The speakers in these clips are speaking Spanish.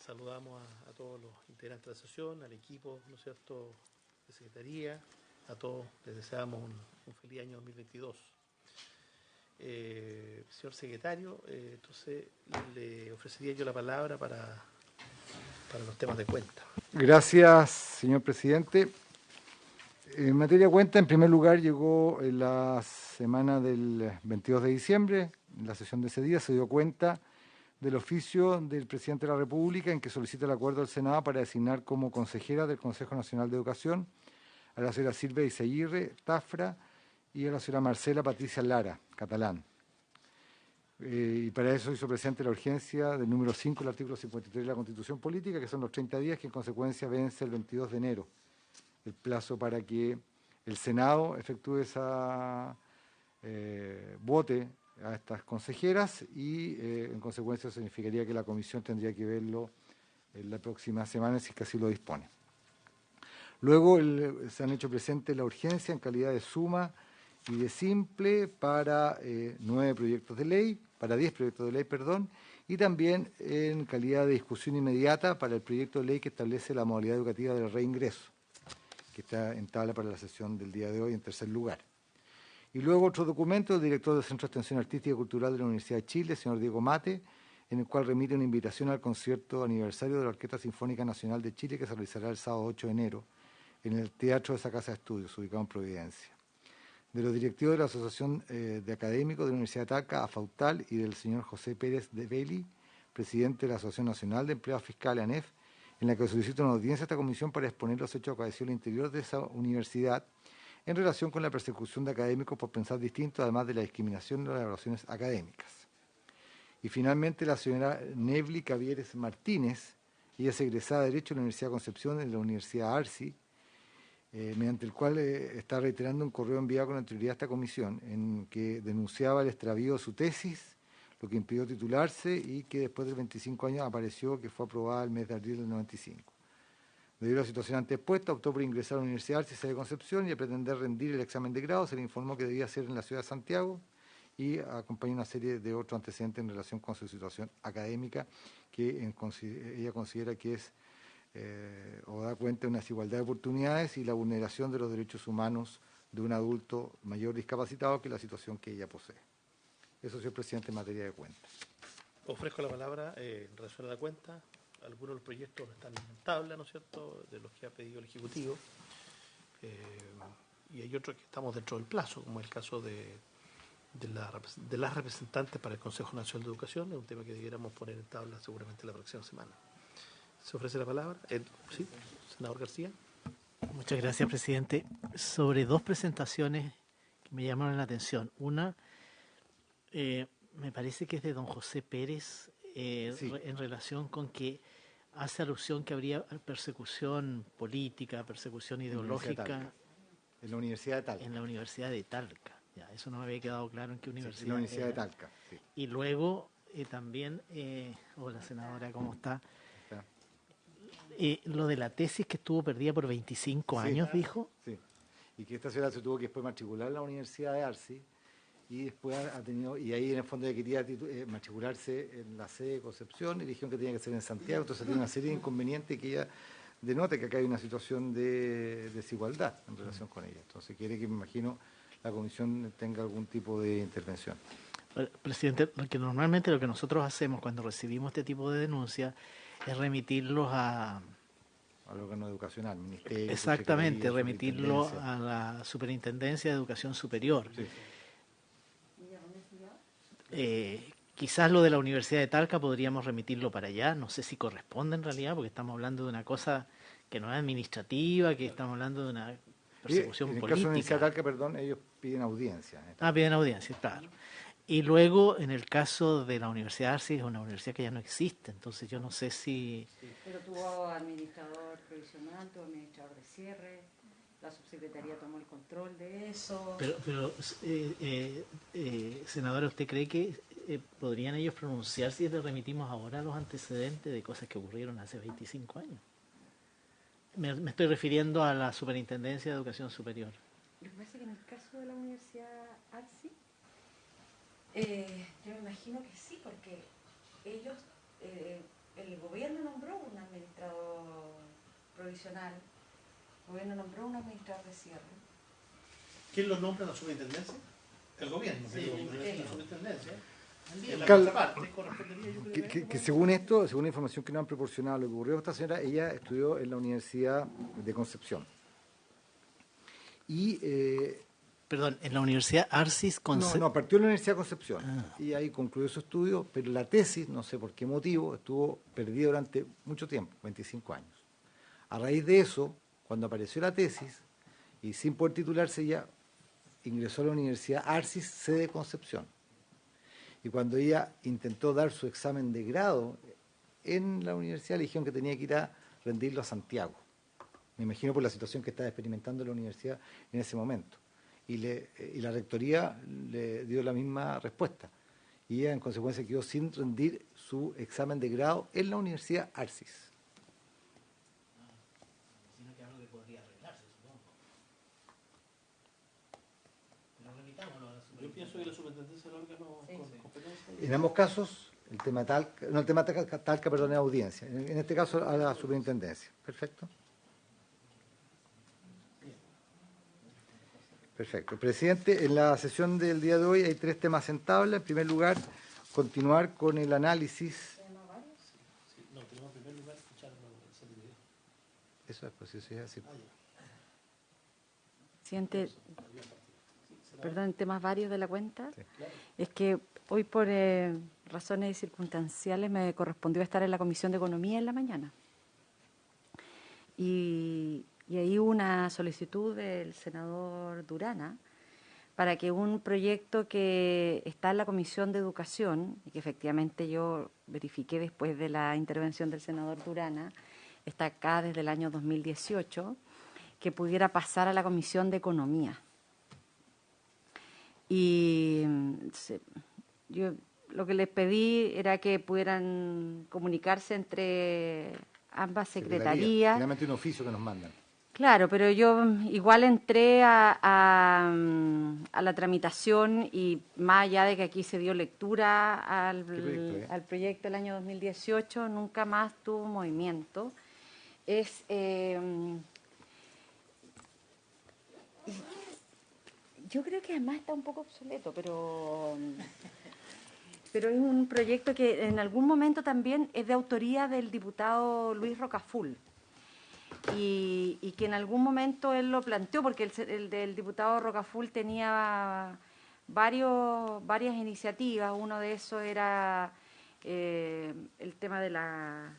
Saludamos a todos los integrantes de la sesión, al equipo, ¿no es cierto?, de Secretaría, a todos les deseamos un feliz año 2022. Señor secretario, entonces le ofrecería yo la palabra para los temas de cuenta. Gracias, señor presidente. En materia de cuenta, en primer lugar, llegó en la semana del 22 de diciembre, en la sesión de ese día, se dio cuenta del oficio del presidente de la República en que solicita el acuerdo del Senado para designar como consejera del Consejo Nacional de Educación a la señora Silvia Izaguirre Tafra y a la señora Marcela Patricia Lara, catalán. Y para eso hizo presente la urgencia del número 5 del artículo 53 de la Constitución Política, que son los 30 días que en consecuencia vence el 22 de enero, el plazo para que el Senado efectúe esa vote a estas consejeras y en consecuencia significaría que la comisión tendría que verlo en la próxima semana si es que así lo dispone. Luego se han hecho presente la urgencia en calidad de suma y de simple para 10 proyectos de ley, y también en calidad de discusión inmediata para el proyecto de ley que establece la modalidad educativa del reingreso, que está en tabla para la sesión del día de hoy en tercer lugar. Y luego otro documento del director del Centro de Extensión Artística y Cultural de la Universidad de Chile, señor Diego Mate, en el cual remite una invitación al concierto aniversario de la Orquesta Sinfónica Nacional de Chile que se realizará el sábado 8 de enero en el Teatro de esa Casa de Estudios, ubicado en Providencia. De los directivos de la Asociación de Académicos de la Universidad de Talca, AFAUTAL, y del señor José Pérez de Belli, presidente de la Asociación Nacional de Empleados Fiscales, ANEF, en la que solicita una audiencia a esta comisión para exponer los hechos acaecidos al interior de esa universidad en relación con la persecución de académicos por pensar distinto, además de la discriminación de las evaluaciones académicas. Y finalmente la señora Nevly Cavieres Martínez, ella es egresada de Derecho de la Universidad de Concepción y de la Universidad Arci, mediante el cual está reiterando un correo enviado con anterioridad a esta comisión en que denunciaba el extravío de su tesis, lo que impidió titularse y que después de 25 años apareció que fue aprobada el mes de abril del 95. Debido a la situación antes expuesta, optó por ingresar a la Universidad Arci de Concepción y a pretender rendir el examen de grado. Se le informó que debía ser en la ciudad de Santiago y acompaña una serie de otros antecedentes en relación con su situación académica que ella considera que es o da cuenta de una desigualdad de oportunidades y la vulneración de los derechos humanos de un adulto mayor discapacitado que la situación que ella posee. Eso, señor presidente, en materia de cuenta. Ofrezco la palabra en relación a la cuenta. Algunos de los proyectos están en tabla, ¿no es cierto?, de los que ha pedido el Ejecutivo. Y hay otros que estamos dentro del plazo, como el caso de las representantes para el Consejo Nacional de Educación. Es un tema que debiéramos poner en tabla seguramente la próxima semana. ¿Se ofrece la palabra? Sí, senador García. Muchas gracias, presidente. Sobre dos presentaciones que me llamaron la atención. Una, me parece que es de don José Pérez, sí, en relación con que hace alusión que habría persecución política, persecución ideológica. En la Universidad de Talca. En la Universidad de Talca. Ya, eso no me había quedado claro en qué universidad. Sí, en la Universidad de Talca, sí. Y luego también, hola senadora, ¿cómo está? Lo de la tesis que estuvo perdida por 25 años, dijo. Sí, y que esta ciudad se tuvo que después matricular en la Universidad de Arci y después ha tenido, y ahí en el fondo ella quería matricularse en la sede de Concepción y dijeron que tenía que ser en Santiago, entonces tiene una serie de inconvenientes que ella denota que acá hay una situación de desigualdad en relación con ella. Entonces quiere que, me imagino, la comisión tenga algún tipo de intervención. Presidente, normalmente lo que nosotros hacemos cuando recibimos este tipo de denuncias es remitirlos al órgano educacional, ministerio. Exactamente, remitirlo a la Superintendencia de Educación Superior. Sí. Quizás lo de la Universidad de Talca podríamos remitirlo para allá, no sé si corresponde en realidad, porque estamos hablando de una cosa que no es administrativa, que estamos hablando de una persecución política. En el caso de la Universidad de Talca, perdón, ellos piden audiencia. Piden audiencia, claro. Y luego, en el caso de la Universidad Arci, es una universidad que ya no existe, entonces yo no sé si... Sí, pero tuvo administrador provisional, tuvo administrador de cierre, la subsecretaría tomó el control de eso... Pero senadora, ¿usted cree que podrían ellos pronunciar si le remitimos ahora los antecedentes de cosas que ocurrieron hace 25 años? Me estoy refiriendo a la Superintendencia de Educación Superior. Lo que pasa es que en el caso de la Universidad Arci, yo me imagino que sí, porque ellos el gobierno nombró un administrador provisional, el gobierno nombró un administrador de cierre. ¿Quién lo nombra en la superintendencia? El gobierno, Sí, en la superintendencia. Que según esto, según la información que nos han proporcionado, lo que ocurrió con esta señora, ella estudió en la Universidad de Concepción. Y Perdón, en la Universidad Arcis no, partió en la Universidad de Concepción y ahí concluyó su estudio, pero la tesis, no sé por qué motivo, estuvo perdida durante mucho tiempo, 25 años. A raíz de eso, cuando apareció la tesis, y sin poder titularse, ella ingresó a la Universidad Arcis, sede Concepción. Y cuando ella intentó dar su examen de grado en la universidad, le dijeron que tenía que ir a rendirlo a Santiago. Me imagino por la situación que estaba experimentando la universidad en ese momento. Y la rectoría le dio la misma respuesta. Y ella, en consecuencia, quedó sin rendir su examen de grado en la Universidad Arcis. Yo pienso que la superintendencia es el órgano con competencia. En ambos casos, el tema Talca, perdón, es audiencia. En este caso, a la superintendencia. Perfecto. Perfecto. Presidente, en la sesión del día de hoy hay 3 temas en tabla. En primer lugar, continuar con el análisis. No, tenemos en primer lugar escuchar el servicio. Eso es, pues sí, es así. Presidente, perdón, temas varios de la cuenta. Sí. Es que hoy por razones circunstanciales me correspondió estar en la Comisión de Economía en la mañana. Y ahí hubo una solicitud del senador Durana para que un proyecto que está en la Comisión de Educación, y que efectivamente yo verifiqué después de la intervención del senador Durana, está acá desde el año 2018, que pudiera pasar a la Comisión de Economía. Y yo lo que les pedí era que pudieran comunicarse entre ambas secretarías. Finalmente un oficio que nos mandan. Claro, pero yo igual entré a la tramitación y más allá de que aquí se dio lectura al proyecto del año 2018, nunca más tuvo movimiento. Yo creo que además está un poco obsoleto, pero es un proyecto que en algún momento también es de autoría del diputado Luis Rocaful. Y que en algún momento él lo planteó, porque el del diputado Rocaful tenía varias iniciativas. Uno de esos era el tema de la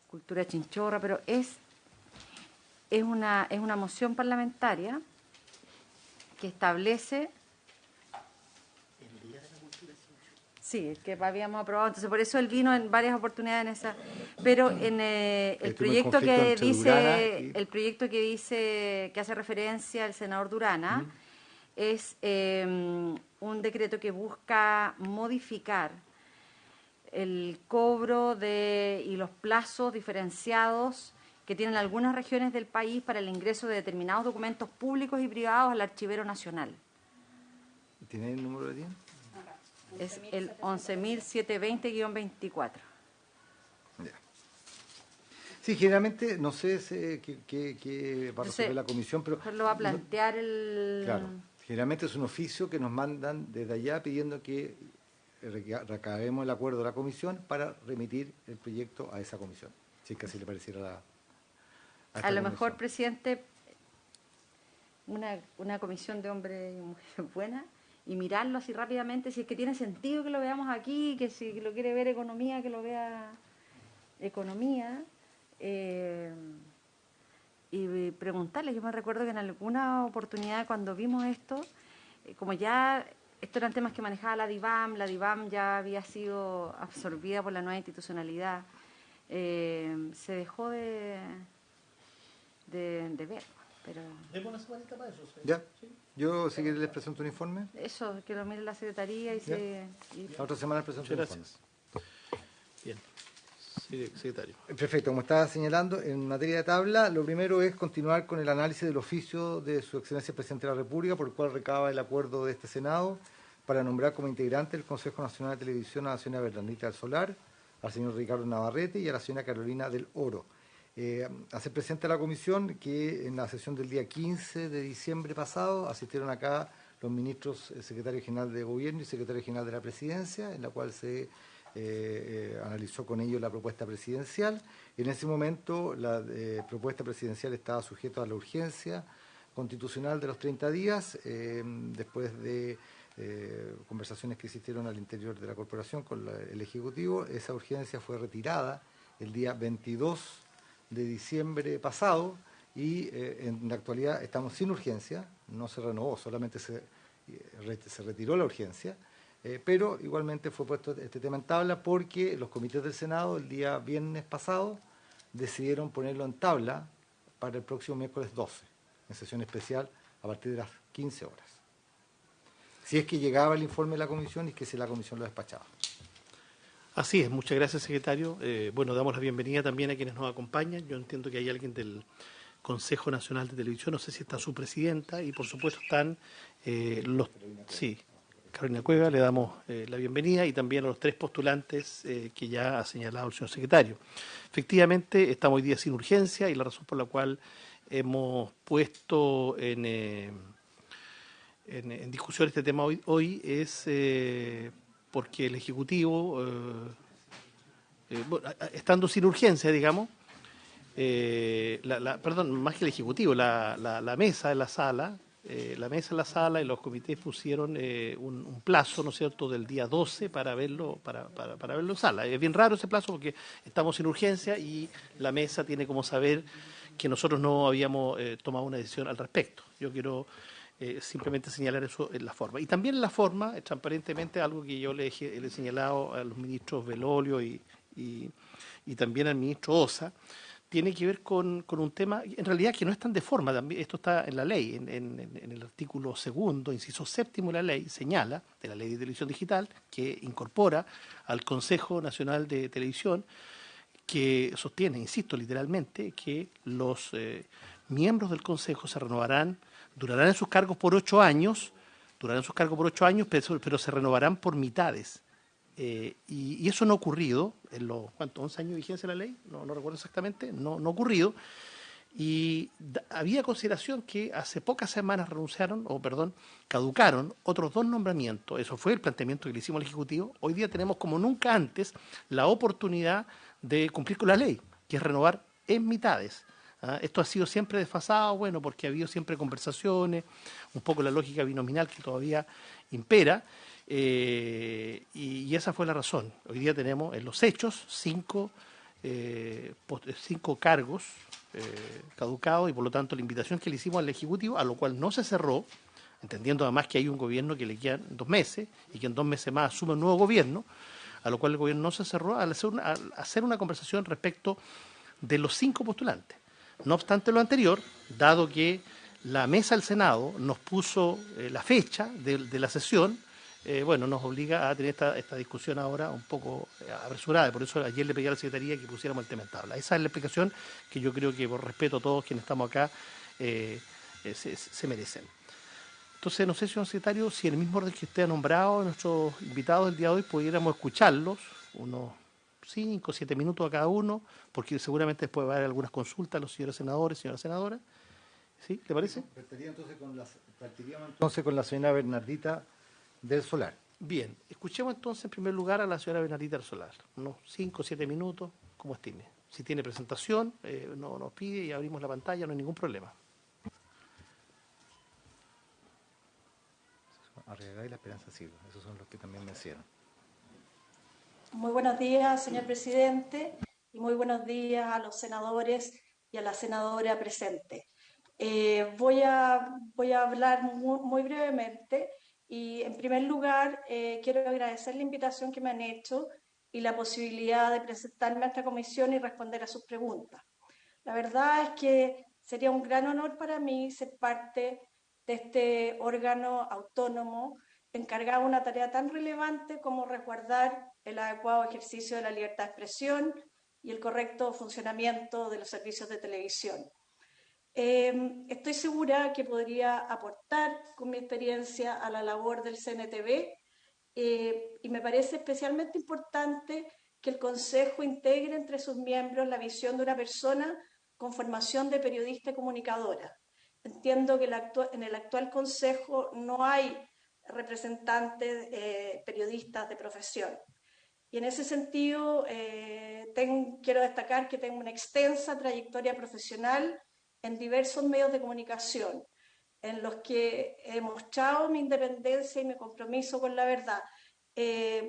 cultura chinchorra, pero es una moción parlamentaria que establece... Sí, que habíamos aprobado. Entonces, por eso él vino en varias oportunidades en esa. Pero en el proyecto que dice, que hace referencia al senador Durana, es un decreto que busca modificar el cobro y los plazos diferenciados que tienen algunas regiones del país para el ingreso de determinados documentos públicos y privados al Archivero Nacional. ¿Tiene el número de 10? Es el 11.720-24. Sí, generalmente, no sé qué va a resolver la comisión, pero... Lo va a plantear Claro, generalmente es un oficio que nos mandan desde allá pidiendo que recabemos el acuerdo de la comisión para remitir el proyecto a esa comisión, si es que así le pareciera a lo mejor, presidente, una comisión de hombres y mujeres buena, y mirarlo así rápidamente, si es que tiene sentido que lo veamos aquí, que si lo quiere ver economía, que lo vea economía, y preguntarle. Yo me recuerdo que en alguna oportunidad cuando vimos esto, como ya estos eran temas que manejaba la DIVAM ya había sido absorbida por la nueva institucionalidad, se dejó de ver. Pero... ¿Demos una semanita para eso? ¿Sí? ¿Ya? ¿Sí? Yo, si quieres, les presento un informe. Eso, que lo mire la secretaría y La otra semana les presento un informe. Bien. Sí, secretario. Perfecto, como estaba señalando, en materia de tabla, lo primero es continuar con el análisis del oficio de Su Excelencia el Presidente de la República, por el cual recaba el acuerdo de este Senado para nombrar como integrante del Consejo Nacional de Televisión a la señora Bernardita del Solar, al señor Ricardo Navarrete y a la señora Carolina del Oro. Hacer presente a la comisión que en la sesión del día 15 de diciembre pasado asistieron acá los ministros, el secretario general de Gobierno y secretario general de la Presidencia, en la cual se analizó con ellos la propuesta presidencial. En ese momento la propuesta presidencial estaba sujeta a la urgencia constitucional de los 30 días, después de conversaciones que existieron al interior de la corporación con el Ejecutivo. Esa urgencia fue retirada el día 22 de diciembre pasado y en la actualidad estamos sin urgencia, no se renovó, solamente se retiró la urgencia, pero igualmente fue puesto este tema en tabla porque los comités del Senado el día viernes pasado decidieron ponerlo en tabla para el próximo miércoles 12, en sesión especial a partir de las 15 horas. Si es que llegaba el informe de la comisión y que si la comisión lo despachaba. Así es, muchas gracias, secretario. Bueno, damos la bienvenida también a quienes nos acompañan. Yo entiendo que hay alguien del Consejo Nacional de Televisión, no sé si está su presidenta, y por supuesto están los... Sí, Carolina Cueva, le damos la bienvenida, y también a los tres postulantes que ya ha señalado el señor secretario. Efectivamente, estamos hoy día sin urgencia, y la razón por la cual hemos puesto en discusión este tema hoy es porque el Ejecutivo, bueno, estando sin urgencia, digamos, perdón, más que el Ejecutivo, la mesa en la sala, y los comités pusieron un plazo, ¿no es cierto?, del día 12 para verlo, para verlo en sala. Es bien raro ese plazo porque estamos sin urgencia y la mesa tiene como saber que nosotros no habíamos tomado una decisión al respecto. Yo quiero simplemente señalar eso en la forma. Y también en la forma, transparentemente, algo que yo le he señalado a los ministros Belolio y también al ministro Osa, tiene que ver con un tema, en realidad, que no es tan de forma. También, esto está en la ley, en el artículo 2, inciso 7 de la ley, señala, de la Ley de Televisión Digital, que incorpora al Consejo Nacional de Televisión, que sostiene, insisto, literalmente, que los miembros del Consejo se renovarán, durarán en sus cargos por 8 años, pero se renovarán por mitades. Y eso no ha ocurrido en los, ¿cuánto? 11 años de vigencia de la ley, no recuerdo exactamente, no ha ocurrido. Y había consideración que hace pocas semanas caducaron otros 2 nombramientos. Eso fue el planteamiento que le hicimos al Ejecutivo. Hoy día tenemos como nunca antes la oportunidad de cumplir con la ley, que es renovar en mitades. Esto ha sido siempre desfasado, bueno, porque ha habido siempre conversaciones, un poco la lógica binominal que todavía impera, y esa fue la razón. Hoy día tenemos en los hechos 5 cargos caducados, y por lo tanto la invitación que le hicimos al Ejecutivo, a lo cual no se cerró, entendiendo además que hay un gobierno que le quedan 2 meses y que en 2 meses más asume un nuevo gobierno, a lo cual el gobierno no se cerró al hacer una conversación respecto de los 5 postulantes. No obstante lo anterior, dado que la mesa del Senado nos puso la fecha de la sesión, bueno, nos obliga a tener esta discusión ahora un poco apresurada. Por eso ayer le pedí a la Secretaría que pusiéramos el tema en tabla. Esa es la explicación que yo creo que, por respeto a todos quienes estamos acá, se merecen. Entonces, no sé, señor secretario, si en el mismo orden que usted ha nombrado nuestros invitados del día de hoy, pudiéramos escucharlos, unos 5 o 7 minutos a cada uno, porque seguramente después va a haber algunas consultas a los señores senadores, señoras senadoras. ¿Sí? ¿Le parece? Partiríamos entonces con la señora Bernardita del Solar. Bien, escuchemos entonces en primer lugar a la señora Bernardita del Solar, unos 5 o 7 minutos, como estime. Si tiene presentación, no nos pide y abrimos la pantalla, no hay ningún problema. Arriagada y La Esperanza Silva, esos son los que también me hicieron. Muy buenos días, señor presidente, y muy buenos días a los senadores y a la senadora presente. Voy a hablar muy brevemente y, en primer lugar, quiero agradecer la invitación que me han hecho y la posibilidad de presentarme a esta comisión y responder a sus preguntas. La verdad es que sería un gran honor para mí ser parte de este órgano autónomo encargado de una tarea tan relevante como resguardar el adecuado ejercicio de la libertad de expresión y el correcto funcionamiento de los servicios de televisión. Estoy segura que podría aportar con mi experiencia a la labor del CNTV y me parece especialmente importante que el Consejo integre entre sus miembros la visión de una persona con formación de periodista y comunicadora. Entiendo que en el actual Consejo no hay representantes periodistas de profesión. Y en ese sentido, quiero destacar que tengo una extensa trayectoria profesional en diversos medios de comunicación, en los que he mostrado mi independencia y mi compromiso con la verdad,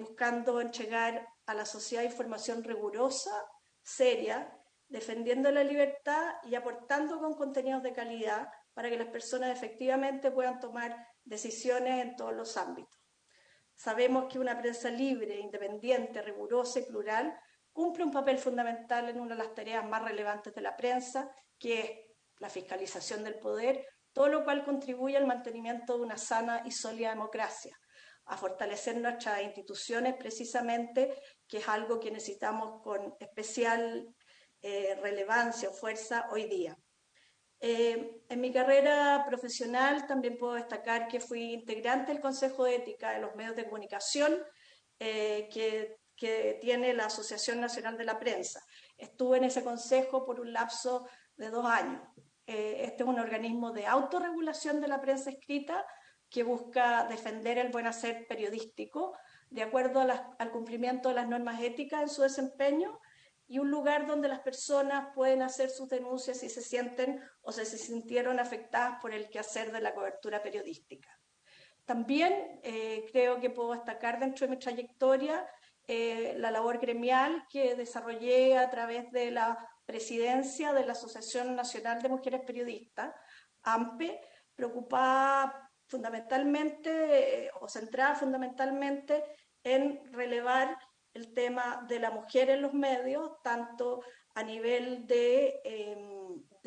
buscando entregar a la sociedad información rigurosa, seria, defendiendo la libertad y aportando con contenidos de calidad para que las personas efectivamente puedan tomar decisiones en todos los ámbitos. Sabemos que una prensa libre, independiente, rigurosa y plural cumple un papel fundamental en una de las tareas más relevantes de la prensa, que es la fiscalización del poder, todo lo cual contribuye al mantenimiento de una sana y sólida democracia, a fortalecer nuestras instituciones precisamente, que es algo que necesitamos con especial relevancia o fuerza hoy día. En mi carrera profesional también puedo destacar que fui integrante del Consejo de Ética de los Medios de Comunicación que tiene la Asociación Nacional de la Prensa. Estuve en ese consejo por un lapso de 2 años. Este es un organismo de autorregulación de la prensa escrita que busca defender el buen hacer periodístico de acuerdo al cumplimiento de las normas éticas en su desempeño, y un lugar donde las personas pueden hacer sus denuncias si se sienten o se sintieron afectadas por el quehacer de la cobertura periodística. También creo que puedo destacar dentro de mi trayectoria la labor gremial que desarrollé a través de la presidencia de la Asociación Nacional de Mujeres Periodistas, AMPE, preocupada fundamentalmente o centrada fundamentalmente en relevar el tema de la mujer en los medios, tanto a nivel de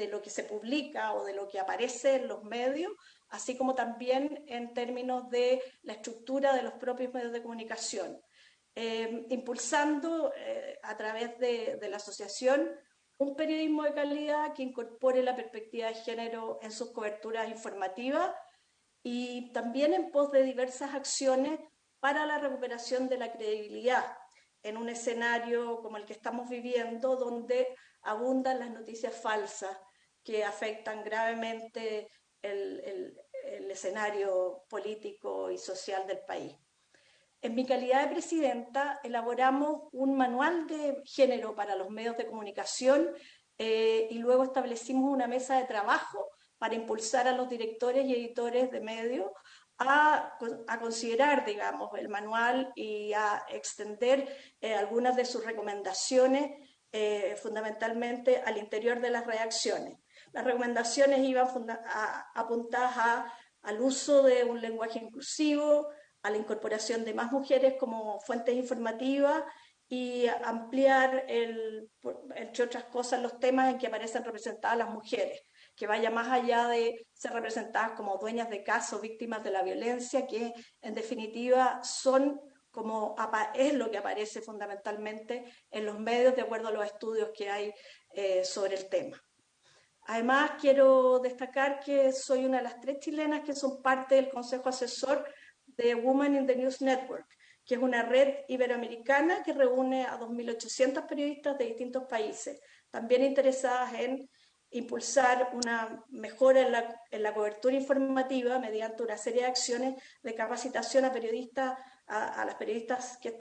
lo que se publica o de lo que aparece en los medios, así como también en términos de la estructura de los propios medios de comunicación, impulsando a través de la asociación un periodismo de calidad que incorpore la perspectiva de género en sus coberturas informativas y también en pos de diversas acciones para la recuperación de la credibilidad en un escenario como el que estamos viviendo, donde abundan las noticias falsas que afectan gravemente el escenario político y social del país. En mi calidad de presidenta, elaboramos un manual de género para los medios de comunicación y luego establecimos una mesa de trabajo para impulsar a los directores y editores de medios a considerar, digamos, el manual y a extender algunas de sus recomendaciones fundamentalmente al interior de las redacciones. Las recomendaciones iban apuntadas al uso de un lenguaje inclusivo, a la incorporación de más mujeres como fuentes informativas y ampliar, entre otras cosas, los temas en que aparecen representadas las mujeres, que vaya más allá de ser representadas como dueñas de casa o víctimas de la violencia, que en definitiva es lo que aparece fundamentalmente en los medios de acuerdo a los estudios que hay sobre el tema. Además, quiero destacar que soy una de las 3 chilenas que son parte del Consejo Asesor de Women in the News Network, que es una red iberoamericana que reúne a 2.800 periodistas de distintos países, también interesadas en impulsar una mejora en la cobertura informativa mediante una serie de acciones de capacitación a periodistas, a las periodistas que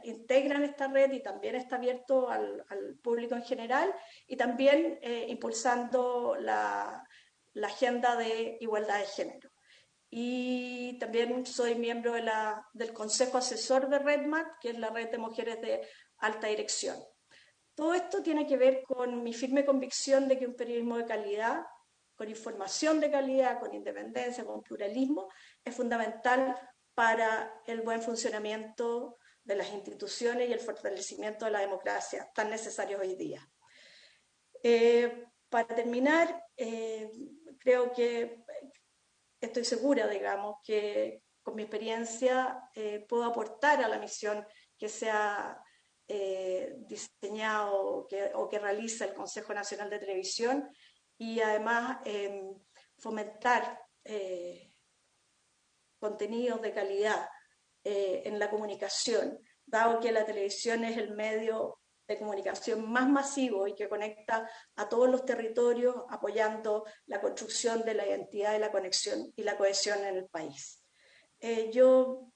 integran esta red, y también está abierto al público en general, y también impulsando la agenda de igualdad de género. Y también soy miembro del Consejo Asesor de RedMat, que es la red de mujeres de alta dirección. Todo esto tiene que ver con mi firme convicción de que un periodismo de calidad, con información de calidad, con independencia, con pluralismo, es fundamental para el buen funcionamiento de las instituciones y el fortalecimiento de la democracia, tan necesarios hoy día. Para terminar, creo que estoy segura, digamos, que con mi experiencia puedo aportar a la misión que se ha diseñado o que realiza el Consejo Nacional de Televisión, y además fomentar contenidos de calidad en la comunicación, dado que la televisión es el medio de comunicación más masivo y que conecta a todos los territorios, apoyando la construcción de la identidad de la conexión y la cohesión en el país. Yo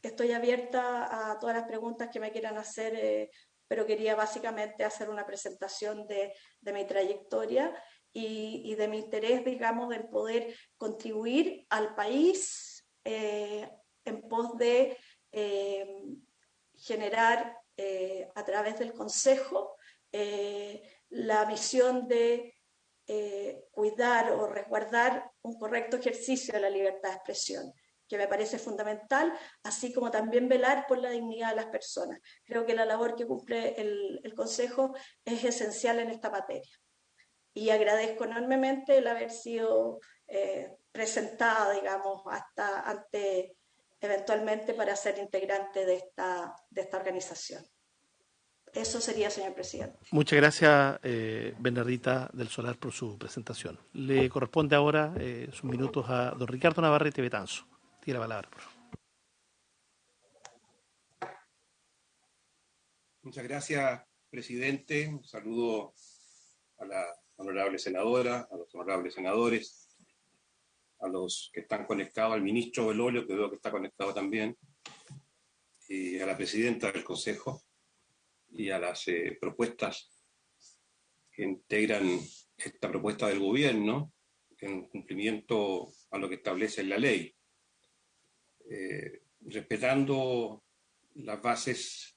estoy abierta a todas las preguntas que me quieran hacer, pero quería básicamente hacer una presentación de mi trayectoria y de mi interés, digamos, en poder contribuir al país en pos de generar a través del Consejo la misión de cuidar o resguardar un correcto ejercicio de la libertad de expresión, que me parece fundamental, así como también velar por la dignidad de las personas. Creo que la labor que cumple el Consejo es esencial en esta materia. Y agradezco enormemente el haber sido presentada, digamos, hasta ante eventualmente para ser integrante de esta organización. Eso sería, señor presidente. Muchas gracias, Bernardita del Solar, por su presentación. Le corresponde ahora sus minutos a don Ricardo Navarrete Betanzo. Tiene la palabra, por favor. Muchas gracias, presidente. Un saludo a la honorable senadora, a los honorables senadores, a los que están conectados, al ministro Belolio, que veo que está conectado también, y a la presidenta del Consejo, y a las propuestas que integran esta propuesta del gobierno en cumplimiento a lo que establece la ley, respetando las bases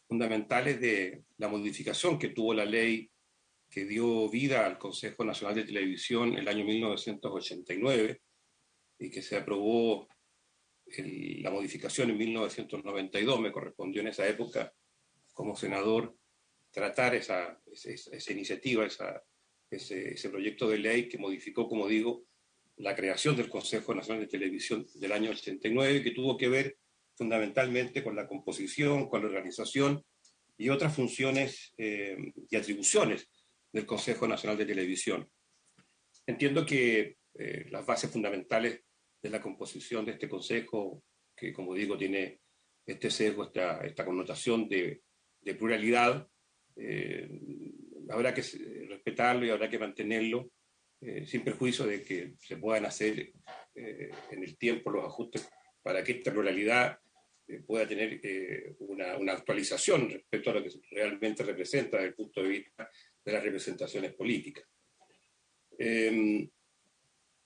fundamentales de la modificación que tuvo la ley que dio vida al Consejo Nacional de Televisión en el año 1989 y que se aprobó la modificación en 1992. Me correspondió en esa época, como senador, tratar esa iniciativa, ese proyecto de ley que modificó, como digo, la creación del Consejo Nacional de Televisión del año 89, que tuvo que ver fundamentalmente con la composición, con la organización y otras funciones y atribuciones del Consejo Nacional de Televisión. Entiendo que las bases fundamentales de la composición de este Consejo, que como digo tiene este sesgo, esta connotación de pluralidad, habrá que respetarlo y habrá que mantenerlo, sin perjuicio de que se puedan hacer en el tiempo los ajustes para que esta pluralidad pueda tener una actualización respecto a lo que realmente representa desde el punto de vista de las representaciones políticas.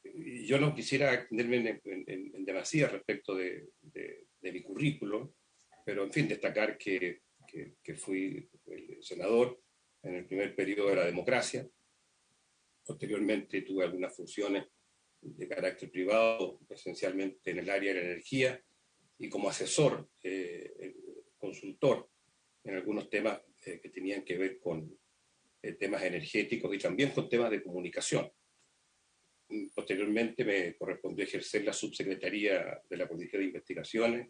Yo no quisiera extenderme en demasía respecto de mi currículum, pero en fin, destacar que fui el senador en el primer periodo de la democracia. Posteriormente tuve algunas funciones de carácter privado, esencialmente en el área de la energía, y como asesor, consultor en algunos temas que tenían que ver con temas energéticos y también con temas de comunicación. Posteriormente me correspondió ejercer la subsecretaría de la Policía de Investigaciones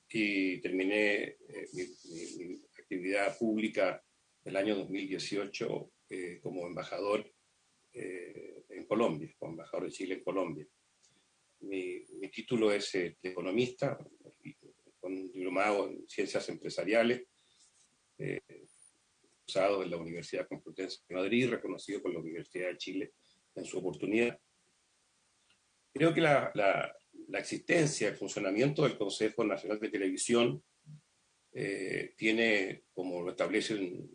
y terminé mi actividad pública el año 2018 como embajador en Colombia, como embajador de Chile en Colombia. Mi título es de economista, con un diplomado en ciencias empresariales, cursado en la Universidad Complutense de Madrid, reconocido por la Universidad de Chile en su oportunidad. Creo que la existencia, el funcionamiento del Consejo Nacional de Televisión tiene, como lo establecen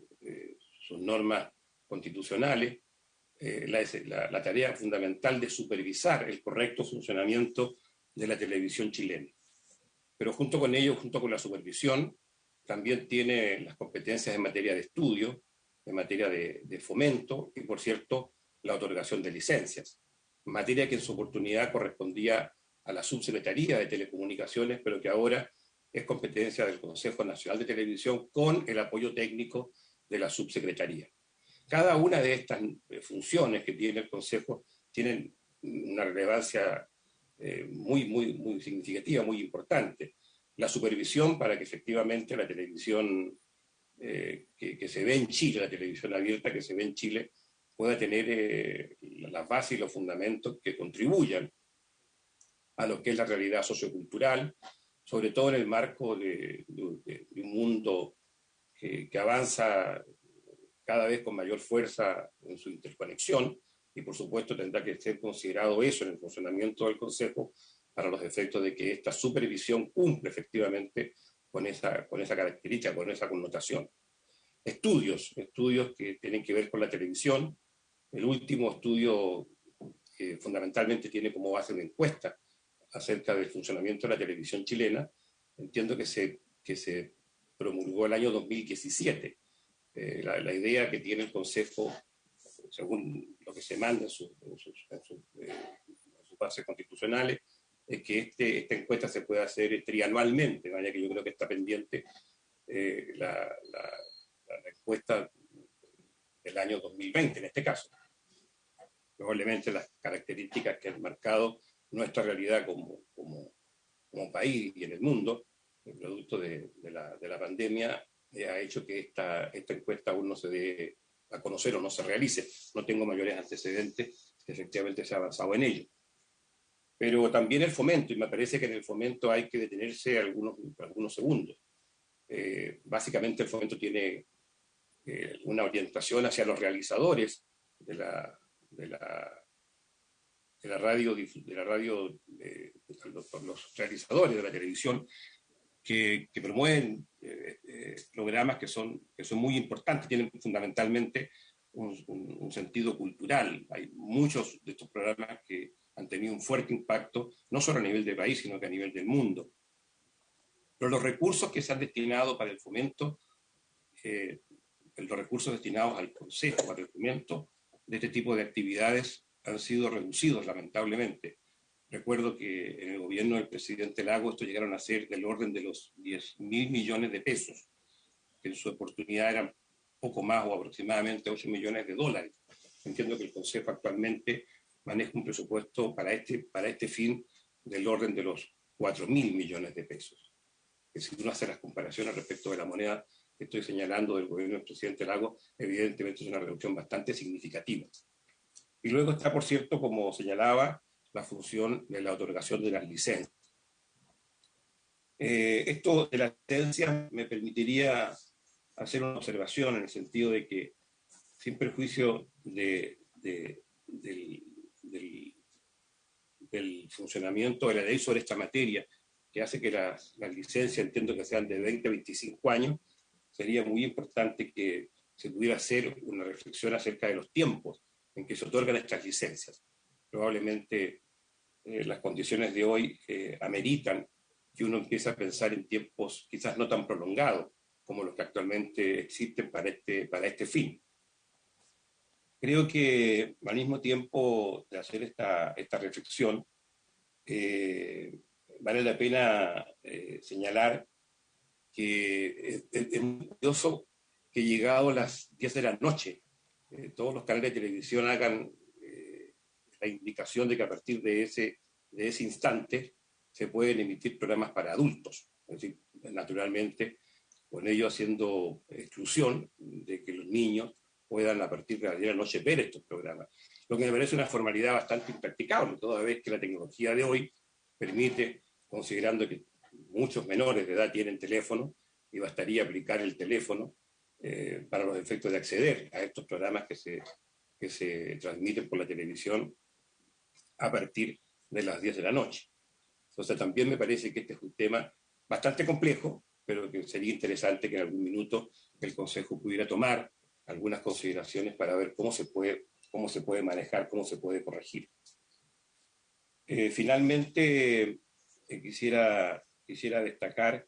sus normas constitucionales, la tarea fundamental de supervisar el correcto funcionamiento de la televisión chilena. Pero junto con ello, junto con la supervisión, también tiene las competencias en materia de estudio, en materia de fomento y, por cierto, la otorgación de licencias, materia que en su oportunidad correspondía a la Subsecretaría de Telecomunicaciones, pero que ahora es competencia del Consejo Nacional de Televisión con el apoyo técnico de la Subsecretaría. Cada una de estas funciones que tiene el Consejo tienen una relevancia muy significativa, muy importante. La supervisión para que efectivamente la televisión que se ve en Chile, la televisión abierta que se ve en Chile, pueda tener las bases y los fundamentos que contribuyan a lo que es la realidad sociocultural, sobre todo en el marco de un mundo que avanza cada vez con mayor fuerza en su interconexión, y por supuesto tendrá que ser considerado eso en el funcionamiento del Consejo para los efectos de que esta supervisión cumple efectivamente con esa característica, con esa connotación. Estudios que tienen que ver con la televisión. El último estudio fundamentalmente tiene como base una encuesta acerca del funcionamiento de la televisión chilena. Entiendo que se promulgó el año 2017. La idea que tiene el Consejo, según lo que se manda en sus bases constitucionales, es que esta encuesta se pueda hacer trianualmente, vaya que yo creo que está pendiente la encuesta del año 2020 en este caso. Probablemente las características que han marcado nuestra realidad como país y en el mundo, el producto de la pandemia, ha hecho que esta encuesta aún no se dé a conocer o no se realice. No tengo mayores antecedentes que efectivamente se ha avanzado en ello. Pero también el fomento, y me parece que en el fomento hay que detenerse algunos segundos. Básicamente el fomento tiene una orientación hacia los realizadores de los realizadores de la televisión que promueven programas que son muy importantes, tienen fundamentalmente un sentido cultural. Hay muchos de estos programas que han tenido un fuerte impacto, no solo a nivel del país, sino que a nivel del mundo. Pero los recursos que se han destinado para el fomento, los recursos destinados al Consejo para el fomento de este tipo de actividades han sido reducidos, lamentablemente. Recuerdo que en el gobierno del presidente Lagos esto llegaron a ser del orden de los 10.000 millones de pesos, que en su oportunidad eran poco más o aproximadamente 8 millones de dólares. Entiendo que el Consejo actualmente maneja un presupuesto para este fin del orden de los 4.000 millones de pesos. Que si uno hace las comparaciones respecto de la moneda que estoy señalando del gobierno del presidente Lagos, evidentemente es una reducción bastante significativa. Y luego está, por cierto, como señalaba, la función de la otorgación de las licencias. Esto de las licencias me permitiría hacer una observación en el sentido de que, sin perjuicio del funcionamiento de la ley sobre esta materia, que hace que las licencias, entiendo que sean de 20 a 25 años, sería muy importante que se pudiera hacer una reflexión acerca de los tiempos en que se otorgan estas licencias. Probablemente las condiciones de hoy ameritan que uno empiece a pensar en tiempos quizás no tan prolongados como los que actualmente existen para este fin. Creo que al mismo tiempo de hacer esta reflexión, vale la pena señalar que es muy curioso que llegado a las 10 de la noche, todos los canales de televisión hagan la indicación de que a partir de ese instante se pueden emitir programas para adultos. Es decir, naturalmente, con ello haciendo exclusión de que los niños puedan a partir de las 10 de la noche ver estos programas. Lo que me parece una formalidad bastante impracticable, toda vez que la tecnología de hoy permite, considerando que muchos menores de edad tienen teléfono, y bastaría aplicar el teléfono para los efectos de acceder a estos programas que se transmiten por la televisión a partir de las 10 de la noche. Entonces también me parece que este es un tema bastante complejo, pero que sería interesante que en algún minuto el Consejo pudiera tomar algunas consideraciones para ver cómo se puede manejar, cómo se puede corregir. Finalmente, quisiera destacar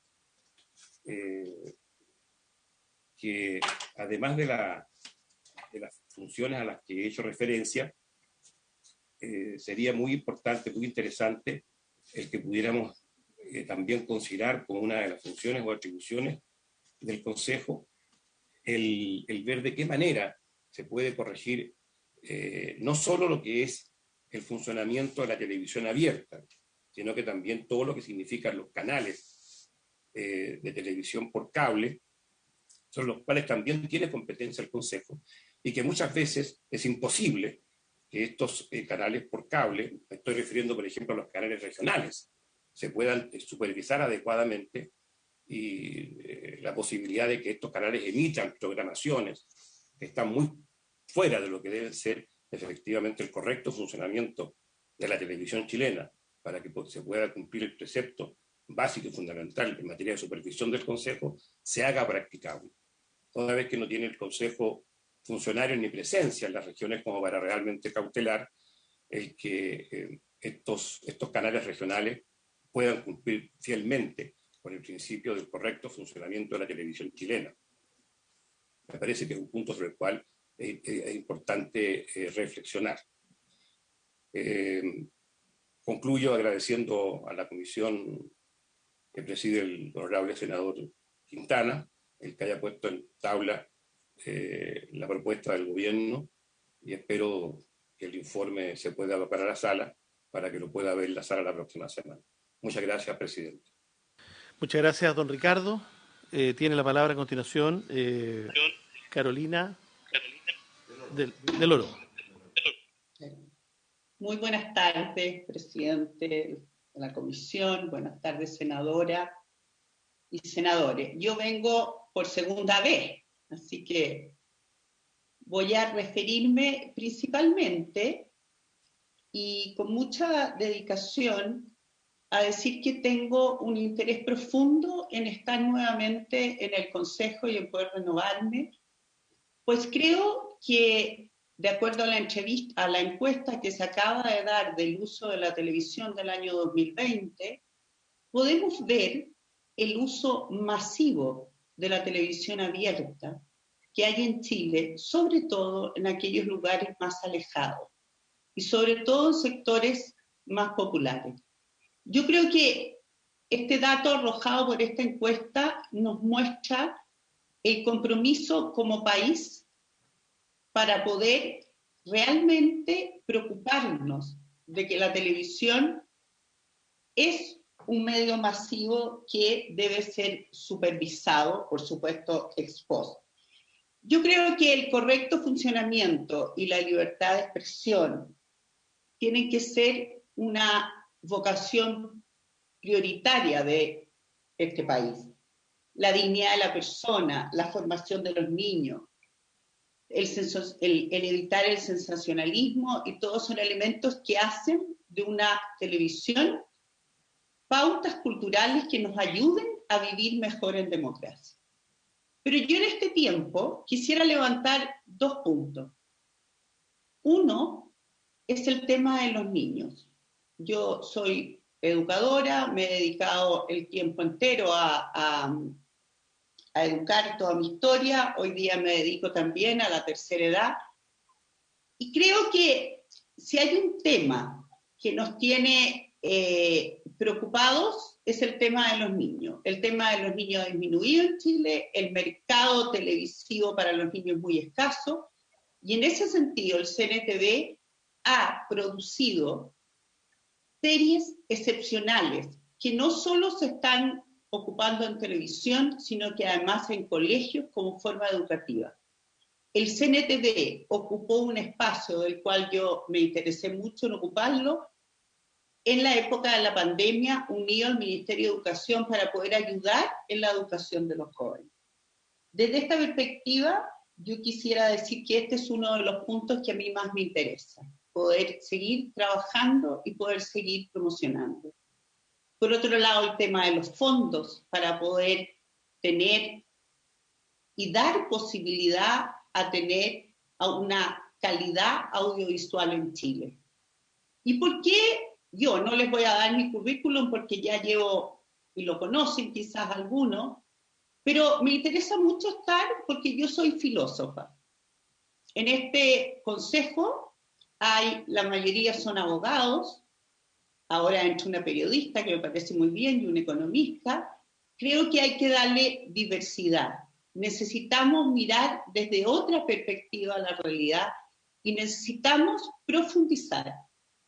que además de las funciones a las que he hecho referencia, sería muy importante, muy interesante el que pudiéramos también considerar como una de las funciones o atribuciones del Consejo el ver de qué manera se puede corregir no solo lo que es el funcionamiento de la televisión abierta, sino que también todo lo que significan los canales de televisión por cable, sobre los cuales también tiene competencia el Consejo, y que muchas veces es imposible que estos canales por cable, me estoy refiriendo por ejemplo a los canales regionales, se puedan supervisar adecuadamente, y la posibilidad de que estos canales emitan programaciones que están muy fuera de lo que debe ser efectivamente el correcto funcionamiento de la televisión chilena, para que se pueda cumplir el precepto básico y fundamental en materia de supervisión del Consejo, se haga practicable. Toda vez que no tiene el Consejo funcionarios ni presencia en las regiones como para realmente cautelar el que estos canales regionales puedan cumplir fielmente con el principio del correcto funcionamiento de la televisión chilena. Me parece que es un punto sobre el cual es importante reflexionar. Concluyo agradeciendo a la comisión que preside el honorable senador Quintana, el que haya puesto en tabla la propuesta del gobierno, y espero que el informe se pueda evacuar a la sala para que lo pueda ver la sala la próxima semana. Muchas gracias, presidente. Muchas gracias, don Ricardo. Tiene la palabra a continuación Carolina del Oro. Muy buenas tardes, presidente de la comisión. Buenas tardes, senadora y senadores. Yo vengo por segunda vez, así que voy a referirme principalmente y con mucha dedicación a decir que tengo un interés profundo en estar nuevamente en el Consejo y en poder renovarme, pues creo que, de acuerdo a la encuesta que se acaba de dar del uso de la televisión del año 2020, podemos ver el uso masivo de la televisión abierta que hay en Chile, sobre todo en aquellos lugares más alejados y sobre todo en sectores más populares. Yo creo que este dato arrojado por esta encuesta nos muestra el compromiso como país para poder realmente preocuparnos de que la televisión es un medio masivo que debe ser supervisado, por supuesto, ex post. Yo creo que el correcto funcionamiento y la libertad de expresión tienen que ser una vocación prioritaria de este país. La dignidad de la persona, la formación de los niños, el evitar el sensacionalismo, y todos son elementos que hacen de una televisión pautas culturales que nos ayuden a vivir mejor en democracia. Pero yo en este tiempo quisiera levantar dos puntos. Uno es el tema de los niños. Yo soy educadora, me he dedicado el tiempo entero a educar toda mi historia. Hoy día me dedico también a la tercera edad. Y creo que si hay un tema que nos tiene preocupados, es el tema de los niños. El tema de los niños ha disminuido en Chile, el mercado televisivo para los niños es muy escaso, y en ese sentido el CNTV ha producido series excepcionales que no solo se están ocupando en televisión, sino que además en colegios como forma educativa. El CNTV ocupó un espacio del cual yo me interesé mucho en ocuparlo en la época de la pandemia, unido al Ministerio de Educación para poder ayudar en la educación de los jóvenes. Desde esta perspectiva, yo quisiera decir que este es uno de los puntos que a mí más me interesa, poder seguir trabajando y poder seguir promocionando. Por otro lado, el tema de los fondos para poder tener y dar posibilidad a tener a una calidad audiovisual en Chile. ¿Y por qué? Yo no les voy a dar mi currículum porque ya llevo, y lo conocen quizás algunos, pero me interesa mucho estar porque yo soy filósofa. En este consejo la mayoría son abogados, ahora entra una periodista que me parece muy bien y un economista. Creo que hay que darle diversidad. Necesitamos mirar desde otra perspectiva la realidad y necesitamos profundizar.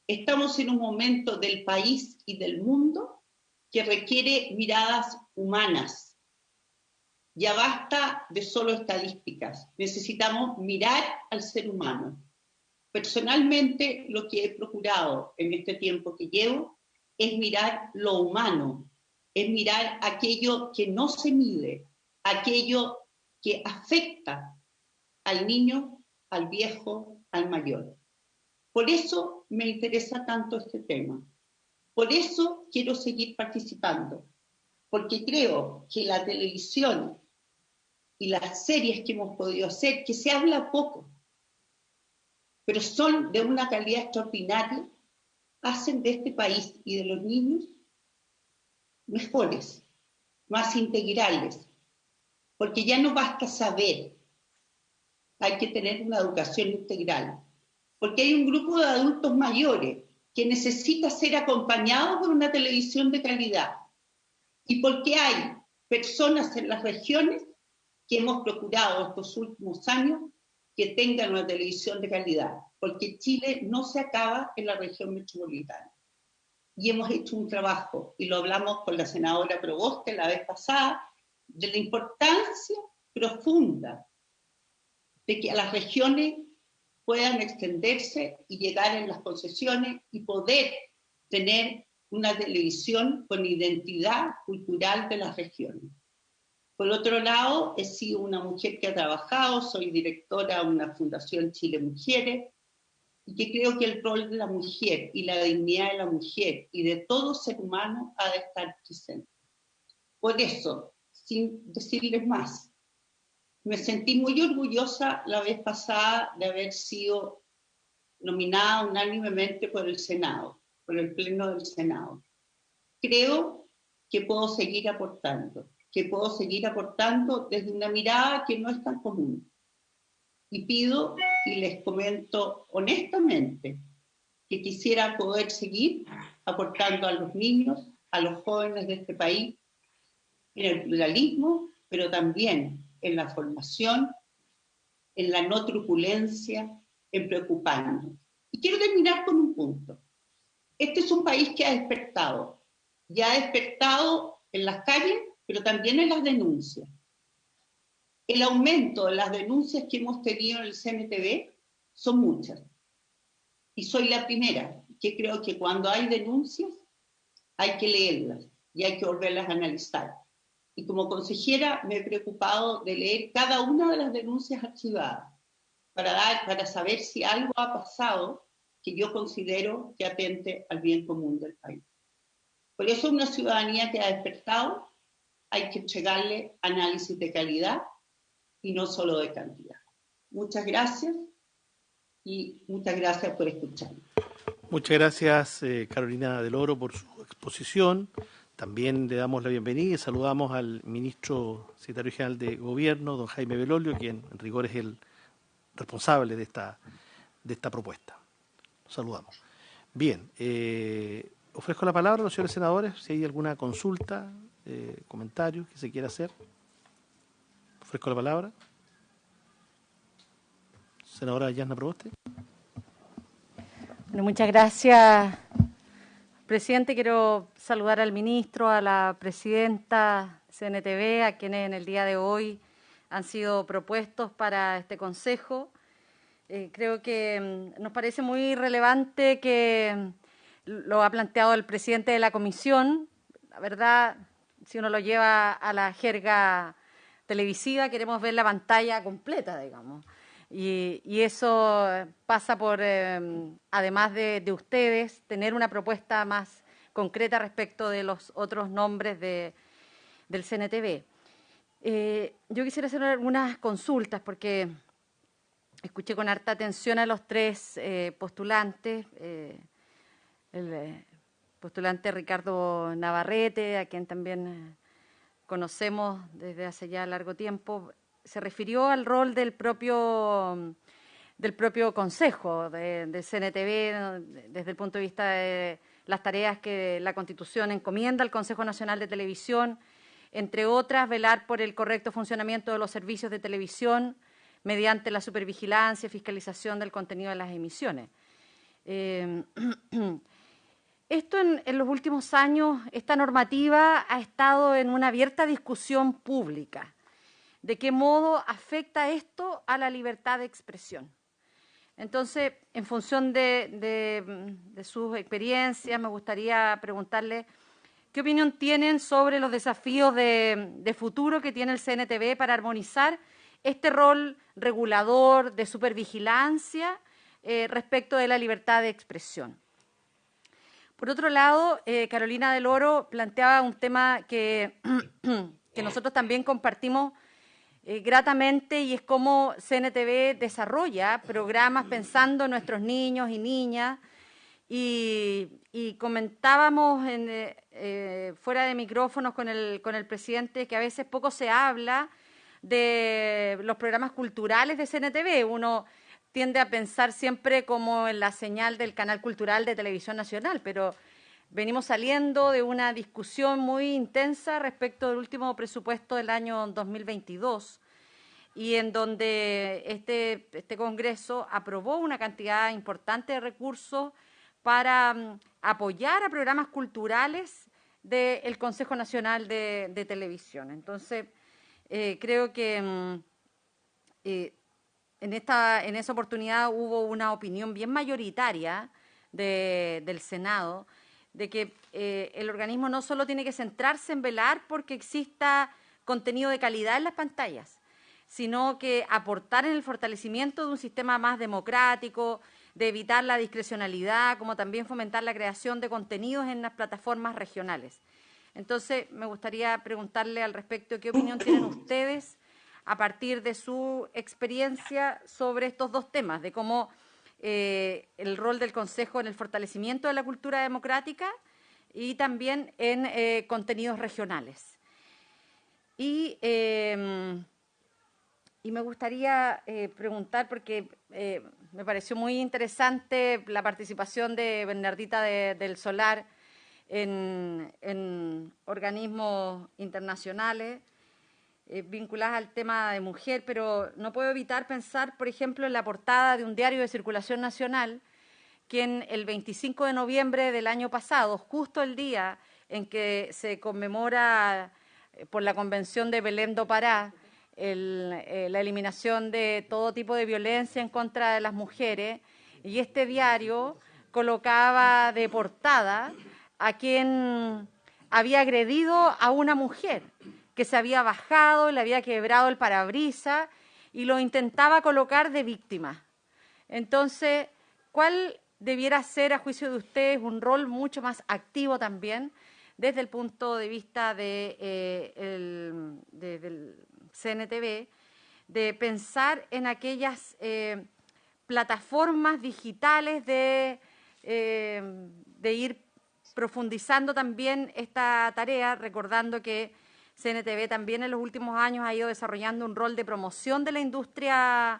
Estamos en un momento del país y del mundo que requiere miradas humanas, Ya basta de solo estadísticas. Necesitamos mirar al ser humano. Personalmente, lo que he procurado en este tiempo que llevo es mirar lo humano, es mirar aquello que no se mide, aquello que afecta al niño, al viejo, al mayor. Por eso me interesa tanto este tema. Por eso quiero seguir participando, porque creo que la televisión y las series que hemos podido hacer, que se habla poco, pero son de una calidad extraordinaria, hacen de este país y de los niños mejores, más integrales, porque ya no basta saber, hay que tener una educación integral, porque hay un grupo de adultos mayores que necesita ser acompañado por una televisión de calidad, y porque hay personas en las regiones que hemos procurado estos últimos años que tengan una televisión de calidad, porque Chile no se acaba en la región metropolitana. Y hemos hecho un trabajo, y lo hablamos con la senadora Proboste la vez pasada, de la importancia profunda de que a las regiones puedan extenderse y llegar en las concesiones y poder tener una televisión con identidad cultural de las regiones. Por otro lado, he sido una mujer que ha trabajado, soy directora de una fundación Chile Mujeres, y que creo que el rol de la mujer y la dignidad de la mujer y de todo ser humano ha de estar presente. Por eso, sin decirles más, me sentí muy orgullosa la vez pasada de haber sido nominada unánimemente por el Senado, por el Pleno del Senado. Creo que puedo seguir aportando desde una mirada que no es tan común. Y pido y les comento honestamente que quisiera poder seguir aportando a los niños, a los jóvenes de este país, en el pluralismo, pero también en la formación, en la no truculencia, en preocuparnos. Y quiero terminar con un punto. Este es un país que ha despertado, ya ha despertado en las calles, pero también en las denuncias. El aumento de las denuncias que hemos tenido en el CNTV son muchas. Y soy la primera que creo que cuando hay denuncias hay que leerlas y hay que volverlas a analizar. Y como consejera me he preocupado de leer cada una de las denuncias archivadas para saber si algo ha pasado que yo considero que atente al bien común del país. Por eso una ciudadanía que ha despertado hay que entregarle análisis de calidad y no solo de cantidad. Muchas gracias y muchas gracias por escucharme. Muchas gracias, Carolina del Oro, por su exposición. También le damos la bienvenida y saludamos al ministro secretario general de Gobierno, don Jaime Belolio, quien en rigor es el responsable de esta propuesta. Los saludamos. Bien, ofrezco la palabra a los señores senadores, si hay alguna consulta, comentario que se quiera hacer. Ofrezco la palabra. Senadora Yasna Proboste. Bueno, muchas gracias, presidente. Quiero saludar al ministro, a la presidenta CNTV, a quienes en el día de hoy han sido propuestos para este consejo. Creo que nos parece muy relevante que lo ha planteado el presidente de la comisión. La verdad, si uno lo lleva a la jerga televisiva, queremos ver la pantalla completa, digamos. Y eso pasa por, además de ustedes, tener una propuesta más concreta respecto de los otros nombres del CNTV. Yo quisiera hacer algunas consultas porque escuché con harta atención a los tres postulantes. El postulante Ricardo Navarrete, a quien también conocemos desde hace ya largo tiempo, se refirió al rol del propio Consejo del CNTV desde el punto de vista de las tareas que la Constitución encomienda al Consejo Nacional de Televisión, entre otras, velar por el correcto funcionamiento de los servicios de televisión mediante la supervigilancia y fiscalización del contenido de las emisiones. Esto en los últimos años, esta normativa ha estado en una abierta discusión pública de qué modo afecta esto a la libertad de expresión. Entonces, en función de sus experiencias, me gustaría preguntarle qué opinión tienen sobre los desafíos de futuro que tiene el CNTV para armonizar este rol regulador de supervigilancia respecto de la libertad de expresión. Por otro lado, Carolina del Oro planteaba un tema que nosotros también compartimos gratamente, y es cómo CNTV desarrolla programas pensando en nuestros niños y niñas, y comentábamos fuera de micrófonos con el presidente que a veces poco se habla de los programas culturales de CNTV. Uno tiende a pensar siempre como en la señal del canal cultural de Televisión Nacional, pero venimos saliendo de una discusión muy intensa respecto del último presupuesto del año 2022, y en donde este Congreso aprobó una cantidad importante de recursos para apoyar a programas culturales del Consejo Nacional de Televisión. Entonces, creo que en esa oportunidad hubo una opinión bien mayoritaria del Senado de que el organismo no solo tiene que centrarse en velar porque exista contenido de calidad en las pantallas, sino que aportar en el fortalecimiento de un sistema más democrático, de evitar la discrecionalidad, como también fomentar la creación de contenidos en las plataformas regionales. Entonces, me gustaría preguntarle al respecto qué opinión tienen ustedes a partir de su experiencia sobre estos dos temas, de cómo el rol del Consejo en el fortalecimiento de la cultura democrática y también en contenidos regionales. Y me gustaría preguntar, porque me pareció muy interesante la participación de Bernardita del Solar en organismos internacionales vinculadas al tema de mujer, pero no puedo evitar pensar, por ejemplo, en la portada de un diario de circulación nacional, quien el 25 de noviembre del año pasado, justo el día en que se conmemora por la Convención de Belém do Pará la eliminación de todo tipo de violencia en contra de las mujeres, y este diario colocaba de portada a quien había agredido a una mujer, que se había bajado, le había quebrado el parabrisas y lo intentaba colocar de víctima. Entonces, ¿cuál debiera ser, a juicio de ustedes, un rol mucho más activo también desde el punto de vista del CNTV, de pensar en aquellas plataformas digitales, de ir profundizando también esta tarea, recordando que CNTV también en los últimos años ha ido desarrollando un rol de promoción de la industria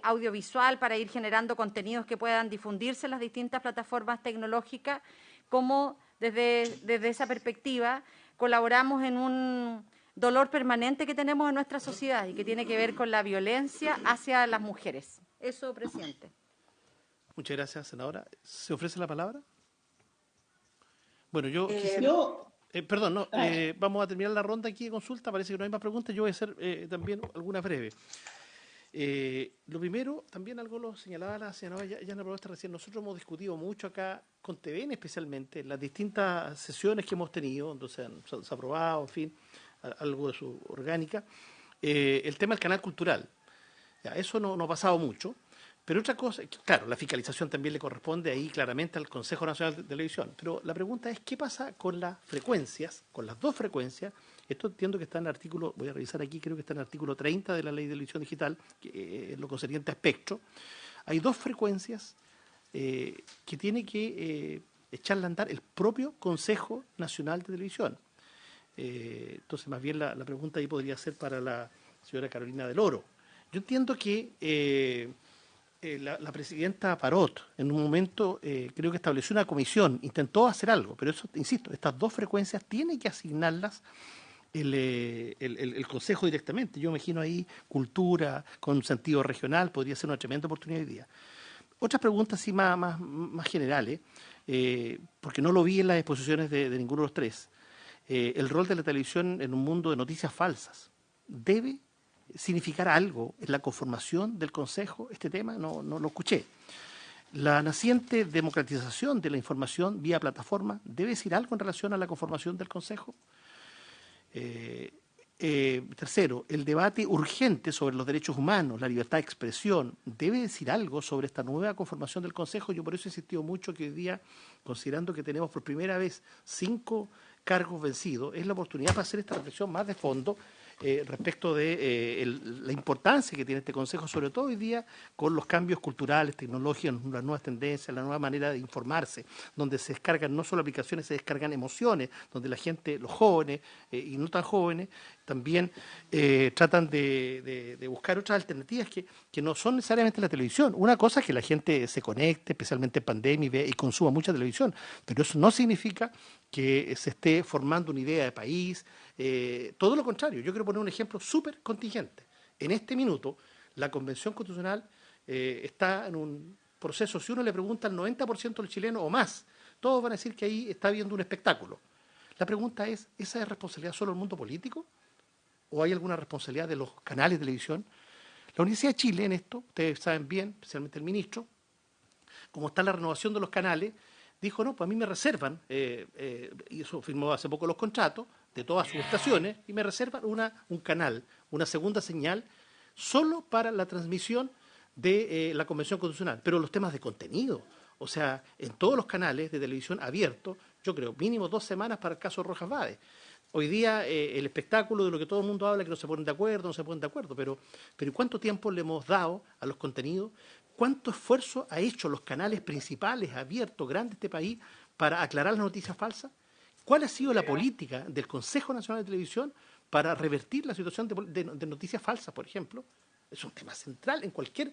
audiovisual para ir generando contenidos que puedan difundirse en las distintas plataformas tecnológicas, como desde esa perspectiva colaboramos en un dolor permanente que tenemos en nuestra sociedad y que tiene que ver con la violencia hacia las mujeres. Eso, presidente. Muchas gracias, senadora. ¿Se ofrece la palabra? Bueno, yo perdón, no, vamos a terminar la ronda aquí de consulta. Parece que no hay más preguntas. Yo voy a hacer también algunas breves. Lo primero, también algo lo señalaba la senadora Yana Proboste recién. Nosotros hemos discutido mucho acá, con TVN especialmente, en las distintas sesiones que hemos tenido, donde se ha aprobado, en fin, algo de su orgánica, el tema del canal cultural. Ya, eso no ha pasado mucho. Pero otra cosa, claro, la fiscalización también le corresponde ahí claramente al Consejo Nacional de Televisión. Pero la pregunta es, ¿qué pasa con las frecuencias, con las dos frecuencias? Esto entiendo que está en el artículo, voy a revisar aquí, creo que está en el artículo 30 de la Ley de Televisión Digital, que es lo concerniente a espectro. Hay dos frecuencias que tiene que echarle a andar el propio Consejo Nacional de Televisión. Entonces, más bien la pregunta ahí podría ser para la señora Carolina del Oro. Yo entiendo que la presidenta Parot en un momento creo que estableció una comisión, intentó hacer algo, pero eso, insisto, estas dos frecuencias tiene que asignarlas el Consejo directamente. Yo imagino ahí cultura con sentido regional, podría ser una tremenda oportunidad hoy día. Otras preguntas sí más generales, porque no lo vi en las exposiciones de ninguno de los tres. El rol de la televisión en un mundo de noticias falsas. ¿Debe significara algo en la conformación del Consejo este tema, no lo escuché. La naciente democratización de la información vía plataforma debe decir algo en relación a la conformación del Consejo. Tercero, el debate urgente sobre los derechos humanos, la libertad de expresión, debe decir algo sobre esta nueva conformación del Consejo. Yo por eso he insistido mucho que hoy día, considerando que tenemos por primera vez 5 cargos vencidos, es la oportunidad para hacer esta reflexión más de fondo respecto de la importancia que tiene este Consejo, sobre todo hoy día con los cambios culturales, tecnológicos, las nuevas tendencias, la nueva manera de informarse, donde se descargan no solo aplicaciones, se descargan emociones, donde la gente, los jóvenes y no tan jóvenes, también tratan de buscar otras alternativas que no son necesariamente la televisión. Una cosa es que la gente se conecte, especialmente en pandemia, y ve y consuma mucha televisión, pero eso no significa que se esté formando una idea de país, todo lo contrario. Yo quiero poner un ejemplo súper contingente. En este minuto, la Convención Constitucional está en un proceso, si uno le pregunta al 90% del chileno o más, todos van a decir que ahí está habiendo un espectáculo. La pregunta es, ¿esa es responsabilidad solo del mundo político? ¿O hay alguna responsabilidad de los canales de televisión? La Universidad de Chile en esto, ustedes saben bien, especialmente el ministro, como está la renovación de los canales, dijo, no, pues a mí me reservan, y eso firmó hace poco los contratos de todas sus estaciones, y me reservan un canal, una segunda señal, solo para la transmisión de la Convención Constitucional. Pero los temas de contenido, o sea, en todos los canales de televisión abiertos, yo creo, mínimo 2 semanas para el caso Rojas Vade. Hoy día el espectáculo de lo que todo el mundo habla, que no se ponen de acuerdo, pero ¿cuánto tiempo le hemos dado a los contenidos? ¿Cuánto esfuerzo ha hecho los canales principales, abiertos, grandes de este país, para aclarar las noticias falsas? ¿Cuál ha sido la política del Consejo Nacional de Televisión para revertir la situación de noticias falsas, por ejemplo? Es un tema central en cualquier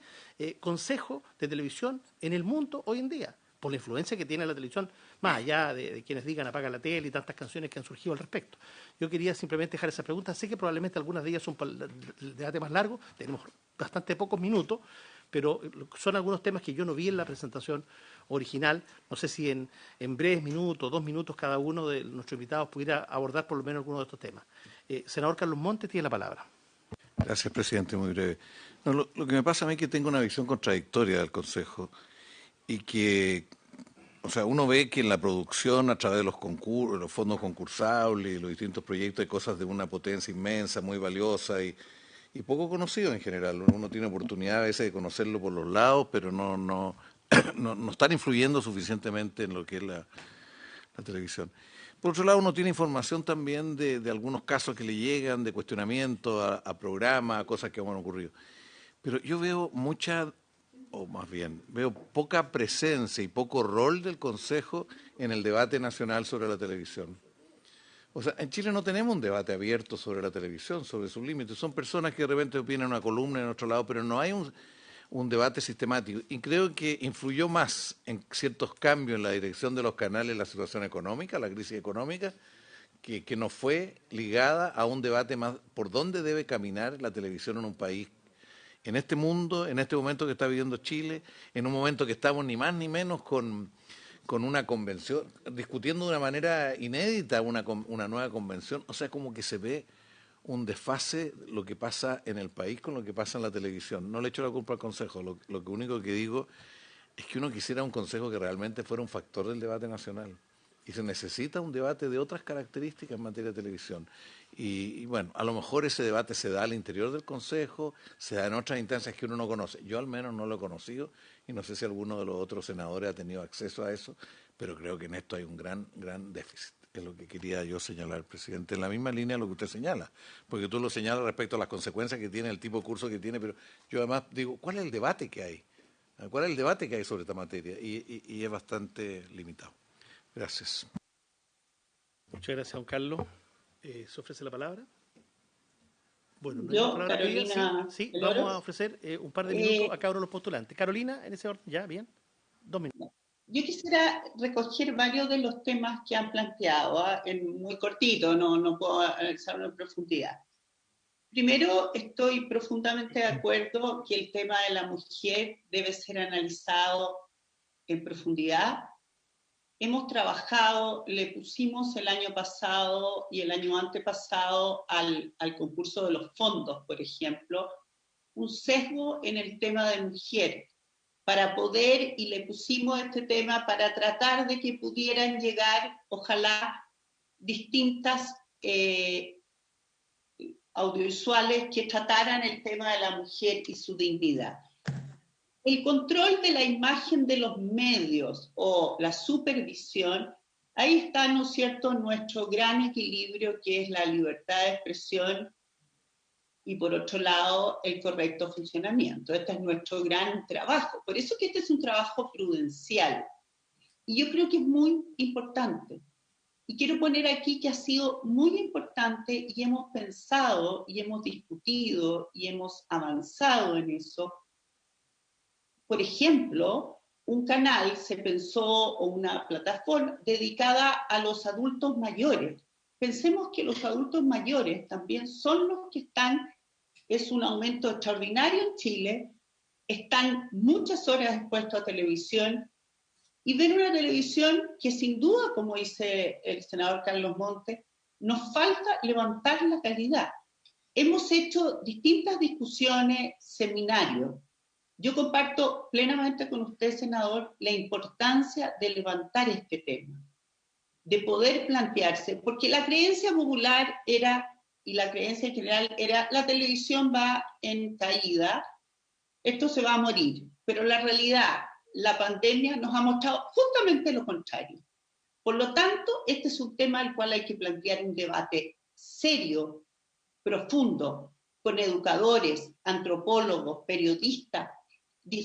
consejo de televisión en el mundo hoy en día, por la influencia que tiene la televisión, más allá de quienes digan apaga la tele y tantas canciones que han surgido al respecto. Yo quería simplemente dejar esa pregunta. Sé que probablemente algunas de ellas son para el debate más largo, tenemos bastante pocos minutos, pero son algunos temas que yo no vi en la presentación original. No sé si en breves minutos, 2 minutos cada uno de nuestros invitados pudiera abordar por lo menos algunos de estos temas. Senador Carlos Montes tiene la palabra. Gracias, presidente. Muy breve. No, lo que me pasa a mí es que tengo una visión contradictoria del Consejo y que, o sea, uno ve que en la producción, a través de los concursos, los fondos concursables y los distintos proyectos, hay cosas de una potencia inmensa, muy valiosa y poco conocido en general. Uno tiene oportunidad a veces de conocerlo por los lados, pero no están influyendo suficientemente en lo que es la televisión. Por otro lado, uno tiene información también de algunos casos que le llegan, de cuestionamiento a programas, a cosas que han ocurrido. Pero yo veo veo poca presencia y poco rol del Consejo en el debate nacional sobre la televisión. O sea, en Chile no tenemos un debate abierto sobre la televisión, sobre sus límites. Son personas que de repente opinan una columna en otro lado, pero no hay un debate sistemático. Y creo que influyó más en ciertos cambios en la dirección de los canales la situación económica, la crisis económica, que no fue ligada a un debate más por dónde debe caminar la televisión en un país. En este mundo, en este momento que está viviendo Chile, en un momento que estamos ni más ni menos con una convención, discutiendo de una manera inédita una nueva convención, o sea, como que se ve un desfase lo que pasa en el país con lo que pasa en la televisión. No le echo la culpa al Consejo, lo único que digo es que uno quisiera un Consejo que realmente fuera un factor del debate nacional. Y se necesita un debate de otras características en materia de televisión. Y bueno, a lo mejor ese debate se da al interior del Consejo, se da en otras instancias que uno no conoce. Yo al menos no lo he conocido y no sé si alguno de los otros senadores ha tenido acceso a eso, pero creo que en esto hay un gran déficit. Es lo que quería yo señalar, presidente, en la misma línea de lo que usted señala, porque tú lo señalas respecto a las consecuencias que tiene, el tipo de curso que tiene, pero yo además digo, ¿cuál es el debate que hay? ¿Cuál es el debate que hay sobre esta materia? Y es bastante limitado. Gracias. Muchas gracias, don Carlos. ¿Se ofrece la palabra? Bueno, no Yo, hay palabra Carolina. Sí, vamos a ofrecer un par de minutos a cada uno de los postulantes. Carolina, en ese orden, ya, bien. 2 minutos. Yo quisiera recoger varios de los temas que han planteado, muy cortito, no puedo analizarlo en profundidad. Primero, estoy profundamente de acuerdo que el tema de la mujer debe ser analizado en profundidad hemos trabajado, le pusimos el año pasado y el año antepasado al concurso de los fondos, por ejemplo, un sesgo en el tema de mujeres, para poder, y le pusimos este tema para tratar de que pudieran llegar, ojalá, distintas audiovisuales que trataran el tema de la mujer y su dignidad. El control de la imagen de los medios o la supervisión, ahí está, ¿no es cierto?, nuestro gran equilibrio, que es la libertad de expresión y, por otro lado, el correcto funcionamiento. Este es nuestro gran trabajo. Por eso que este es un trabajo prudencial. Y yo creo que es muy importante. Y quiero poner aquí que ha sido muy importante y hemos pensado y hemos discutido y hemos avanzado en eso. Por ejemplo, un canal se pensó, o una plataforma dedicada a los adultos mayores. Pensemos que los adultos mayores también son los que están, es un aumento extraordinario en Chile, están muchas horas expuestos a televisión y ven una televisión que sin duda, como dice el senador Carlos Montes, nos falta levantar la calidad. Hemos hecho distintas discusiones, seminarios. Yo comparto plenamente con usted, senador, la importancia de levantar este tema, de poder plantearse, porque la creencia popular era, y la creencia en general era, la televisión va en caída, esto se va a morir, pero la realidad, la pandemia nos ha mostrado justamente lo contrario. Por lo tanto, este es un tema al cual hay que plantear un debate serio, profundo, con educadores, antropólogos, periodistas,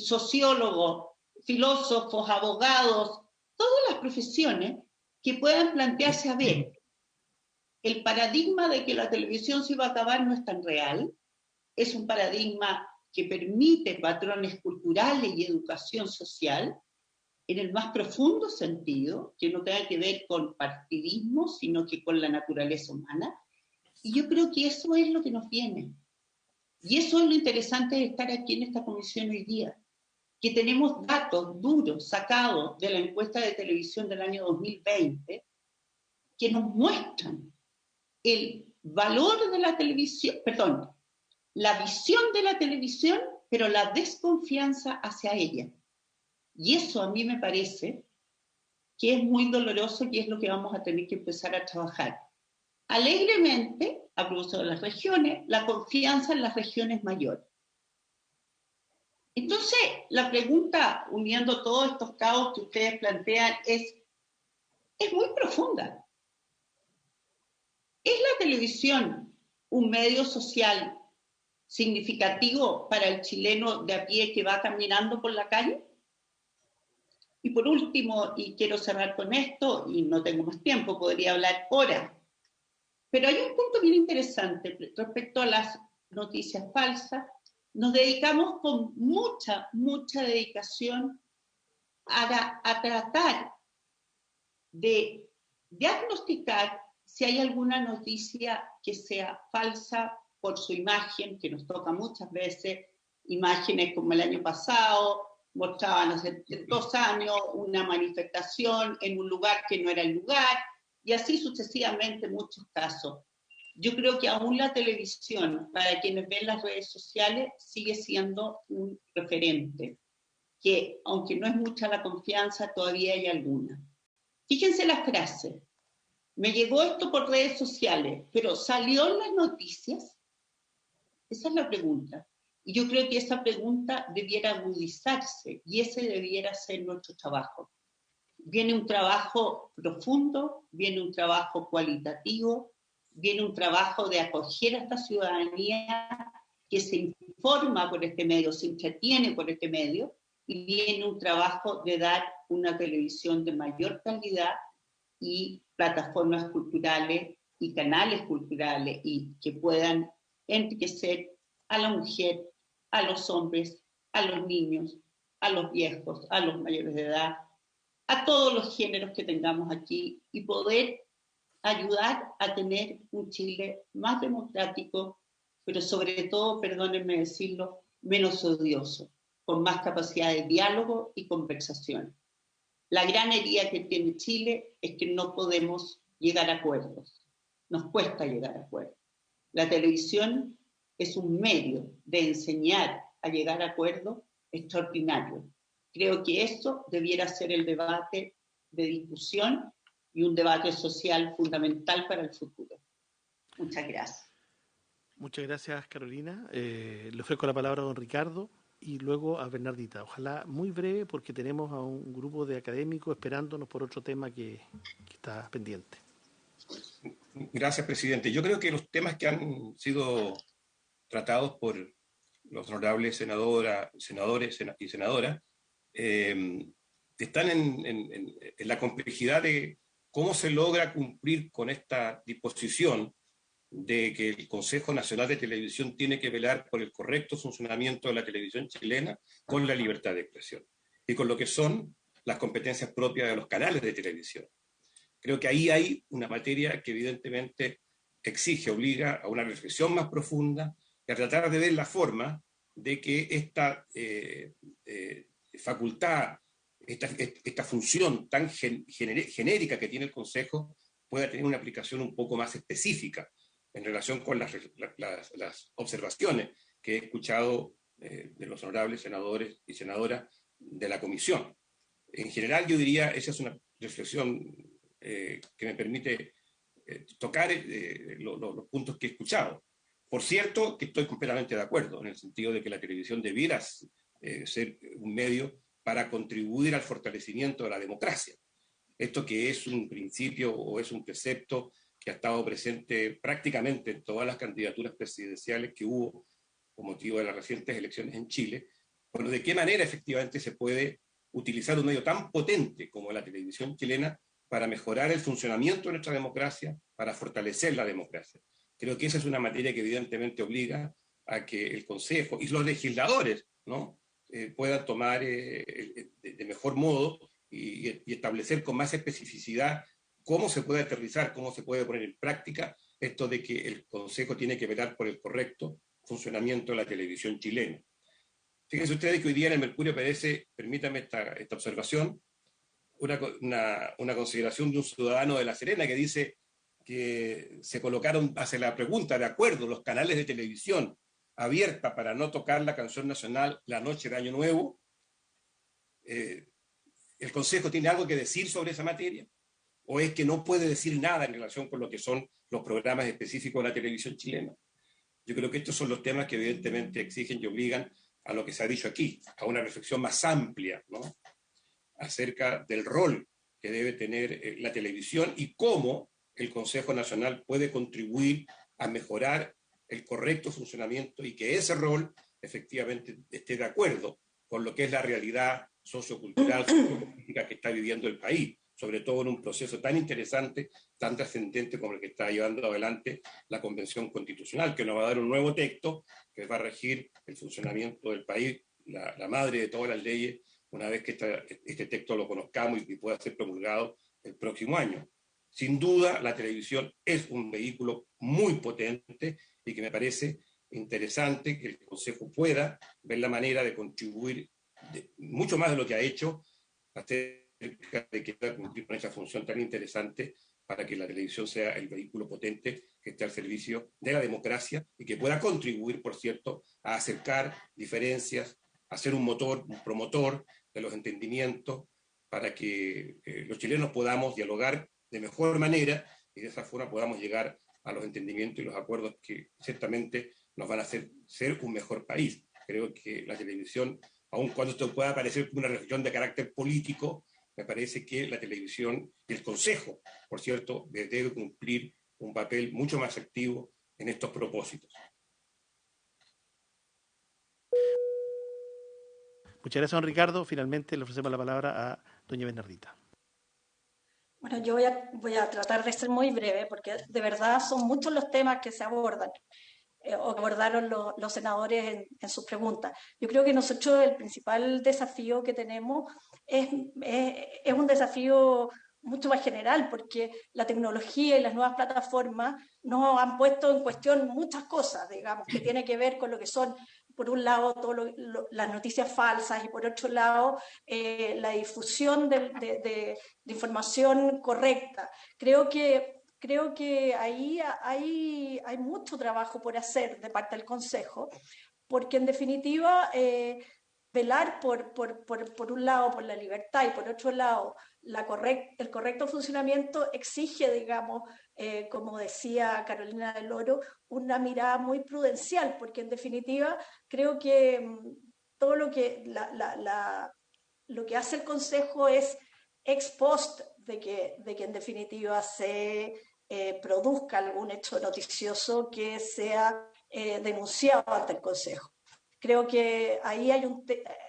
sociólogos, filósofos, abogados, todas las profesiones que puedan plantearse, a ver, el paradigma de que la televisión se iba a acabar no es tan real, es un paradigma que permite patrones culturales y educación social en el más profundo sentido, que no tenga que ver con partidismo, sino que con la naturaleza humana. Y yo creo que eso es lo que nos viene. Y eso es lo interesante de estar aquí en esta comisión hoy día, que tenemos datos duros sacados de la encuesta de televisión del año 2020 que nos muestran el valor de la televisión, perdón, la visión de la televisión, pero la desconfianza hacia ella. Y eso a mí me parece que es muy doloroso y es lo que vamos a tener que empezar a trabajar. Alegremente, a propósito de las regiones, la confianza en las regiones mayor. Entonces, la pregunta, uniendo todos estos cabos que ustedes plantean, es muy profunda. ¿Es la televisión un medio social significativo para el chileno de a pie que va caminando por la calle? Y por último, y quiero cerrar con esto, y no tengo más tiempo, podría hablar horas, pero hay un punto bien interesante respecto a las noticias falsas. Nos dedicamos con mucha dedicación a tratar de diagnosticar si hay alguna noticia que sea falsa por su imagen, que nos toca muchas veces, imágenes como el año pasado, mostraban hace 2 años una manifestación en un lugar que no era el lugar, y así sucesivamente muchos casos. Yo creo que aún la televisión, para quienes ven las redes sociales, sigue siendo un referente, que aunque no es mucha la confianza, todavía hay alguna. Fíjense la frase, me llegó esto por redes sociales, pero ¿salió en las noticias? Esa es la pregunta. Y yo creo que esa pregunta debiera agudizarse y ese debiera ser nuestro trabajo. Viene un trabajo profundo, viene un trabajo cualitativo, viene un trabajo de acoger a esta ciudadanía que se informa por este medio, se entretiene por este medio, y viene un trabajo de dar una televisión de mayor calidad y plataformas culturales y canales culturales y que puedan enriquecer a la mujer, a los hombres, a los niños, a los viejos, a los mayores de edad, a todos los géneros que tengamos aquí y poder ayudar a tener un Chile más democrático, pero sobre todo, perdónenme decirlo, menos odioso, con más capacidad de diálogo y conversación. La gran herida que tiene Chile es que no podemos llegar a acuerdos. Nos cuesta llegar a acuerdos. La televisión es un medio de enseñar a llegar a acuerdos extraordinario. Creo que eso debiera ser el debate de discusión y un debate social fundamental para el futuro. Muchas gracias. Muchas gracias, Carolina. Le ofrezco la palabra a don Ricardo y luego a Bernardita. Ojalá muy breve porque tenemos a un grupo de académicos esperándonos por otro tema que está pendiente. Gracias, presidente. Yo creo que los temas que han sido tratados por los honorables senadores y senadoras están en la complejidad de cómo se logra cumplir con esta disposición de que el Consejo Nacional de Televisión tiene que velar por el correcto funcionamiento de la televisión chilena con la libertad de expresión y con lo que son las competencias propias de los canales de televisión. Creo que ahí hay una materia que evidentemente obliga a una reflexión más profunda y a tratar de ver la forma de que esta facultad, esta función tan genérica que tiene el Consejo pueda tener una aplicación un poco más específica en relación con las observaciones que he escuchado de los honorables senadores y senadoras de la Comisión. En general, yo diría, esa es una reflexión que me permite tocar los puntos que he escuchado. Por cierto, que estoy completamente de acuerdo en el sentido de que la televisión debiera ser un medio para contribuir al fortalecimiento de la democracia. Esto que es un principio o es un precepto que ha estado presente prácticamente en todas las candidaturas presidenciales que hubo con motivo de las recientes elecciones en Chile. Bueno, ¿de qué manera efectivamente se puede utilizar un medio tan potente como la televisión chilena para mejorar el funcionamiento de nuestra democracia, para fortalecer la democracia? Creo que esa es una materia que evidentemente obliga a que el Consejo y los legisladores, ¿no?, puedan tomar de mejor modo y establecer con más especificidad cómo se puede aterrizar, cómo se puede poner en práctica esto de que el Consejo tiene que velar por el correcto funcionamiento de la televisión chilena. Fíjense ustedes que hoy día en el Mercurio aparece, permítame esta observación, una consideración de un ciudadano de La Serena que dice que se colocaron, hace la pregunta, de acuerdo, los canales de televisión abierta para no tocar la canción nacional la noche de Año Nuevo. ¿El Consejo tiene algo que decir sobre esa materia? ¿O es que no puede decir nada en relación con lo que son los programas específicos de la televisión chilena? Yo creo que estos son los temas que evidentemente exigen y obligan a lo que se ha dicho aquí, a una reflexión más amplia, ¿no?, acerca del rol que debe tener la televisión y cómo el Consejo Nacional puede contribuir a mejorar el correcto funcionamiento y que ese rol efectivamente esté de acuerdo con lo que es la realidad sociocultural, sociopolítica que está viviendo el país, sobre todo en un proceso tan interesante, tan trascendente como el que está llevando adelante la Convención Constitucional, que nos va a dar un nuevo texto que va a regir el funcionamiento del país, la madre de todas las leyes, una vez que este texto lo conozcamos y pueda ser promulgado el próximo año. Sin duda, la televisión es un vehículo muy potente y que me parece interesante que el Consejo pueda ver la manera de contribuir mucho más de lo que ha hecho acerca de que pueda cumplir con esa función tan interesante para que la televisión sea el vehículo potente que esté al servicio de la democracia y que pueda contribuir, por cierto, a acercar diferencias, a ser un motor, un promotor de los entendimientos para que los chilenos podamos dialogar de mejor manera y de esa forma podamos llegar a los entendimientos y los acuerdos que ciertamente nos van a hacer ser un mejor país. Creo que la televisión, aun cuando esto pueda parecer una reflexión de carácter político, me parece que la televisión y el Consejo, por cierto, debe cumplir un papel mucho más activo en estos propósitos. Muchas gracias, don Ricardo. Finalmente le ofrecemos la palabra a doña Bernardita. Bueno, yo voy a tratar de ser muy breve porque de verdad son muchos los temas que se abordan o que abordaron los senadores en sus preguntas. Yo creo que nosotros el principal desafío que tenemos es un desafío mucho más general, porque la tecnología y las nuevas plataformas nos han puesto en cuestión muchas cosas, digamos, que tiene que ver con lo que son por un lado las noticias falsas y por otro lado la difusión de información correcta. Creo que ahí hay mucho trabajo por hacer de parte del Consejo, porque en definitiva velar por un lado por la libertad y por otro lado el correcto funcionamiento exige, digamos, como decía Carolina del Oro, una mirada muy prudencial, porque en definitiva creo que todo lo que lo que hace el Consejo es ex post de que en definitiva se produzca algún hecho noticioso que sea denunciado ante el Consejo. Creo que ahí hay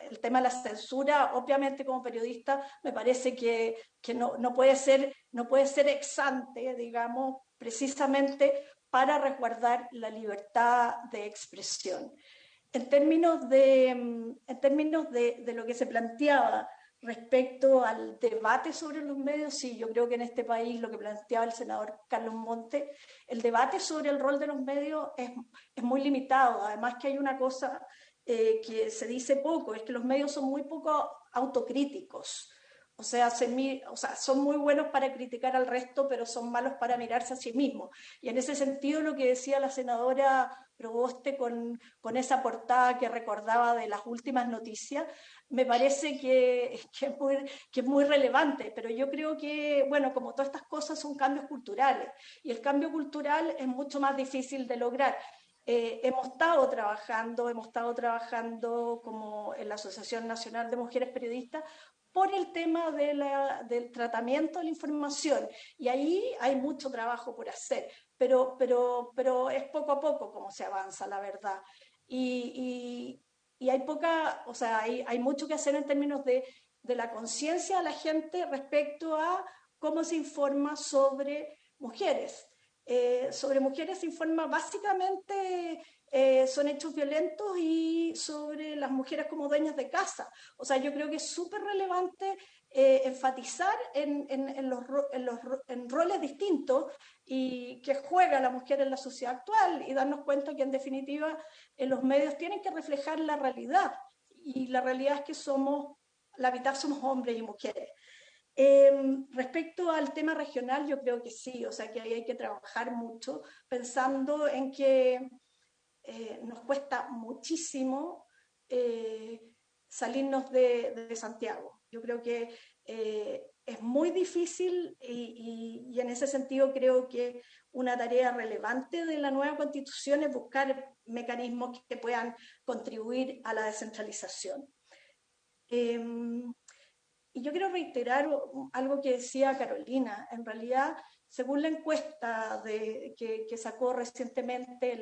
el tema de la censura, obviamente como periodista me parece que no puede ser ex ante, digamos, precisamente para resguardar la libertad de expresión. En términos de lo que se planteaba respecto al debate sobre los medios, sí, yo creo que en este país lo que planteaba el senador Carlos Monte, el debate sobre el rol de los medios es muy limitado. Además que hay una cosa que se dice poco, es que los medios son muy poco autocríticos. O sea, son muy buenos para criticar al resto, pero son malos para mirarse a sí mismos. Y en ese sentido, lo que decía la senadora Proboste con esa portada que recordaba de las últimas noticias, me parece que es muy relevante. Pero yo creo que, bueno, como todas estas cosas son cambios culturales, y el cambio cultural es mucho más difícil de lograr. Hemos estado trabajando como en la Asociación Nacional de Mujeres Periodistas por el tema del tratamiento de la información, y ahí hay mucho trabajo por hacer, pero es poco a poco como se avanza, la verdad, y hay mucho que hacer en términos de la conciencia de la gente respecto a cómo se informa sobre mujeres. Sobre mujeres se informa básicamente son hechos violentos y sobre las mujeres como dueñas de casa. O sea, yo creo que es súper relevante enfatizar en roles distintos y que juega la mujer en la sociedad actual, y darnos cuenta que en definitiva los medios tienen que reflejar la realidad, y la realidad es que la mitad somos hombres y mujeres. Respecto al tema regional, yo creo que sí, o sea que ahí hay que trabajar mucho, pensando en que nos cuesta muchísimo salirnos de Santiago. Yo creo que es muy difícil, y en ese sentido creo que una tarea relevante de la nueva Constitución es buscar mecanismos que puedan contribuir a la descentralización. Y yo quiero reiterar algo que decía Carolina. En realidad, según la encuesta que sacó recientemente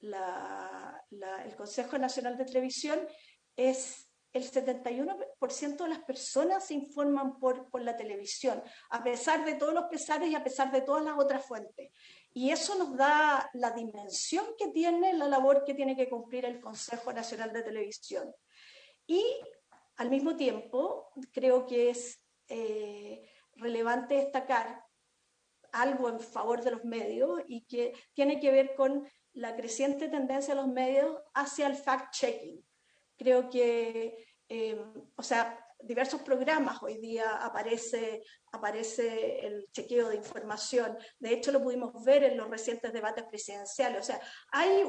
el Consejo Nacional de Televisión, es el 71% de las personas se informan por la televisión, a pesar de todos los pesares y a pesar de todas las otras fuentes. Y eso nos da la dimensión que tiene la labor que tiene que cumplir el Consejo Nacional de Televisión. Y al mismo tiempo, creo que es relevante destacar algo en favor de los medios, y que tiene que ver con la creciente tendencia de los medios hacia el fact-checking. Creo que, diversos programas hoy día aparece el chequeo de información. De hecho, lo pudimos ver en los recientes debates presidenciales. O sea, hay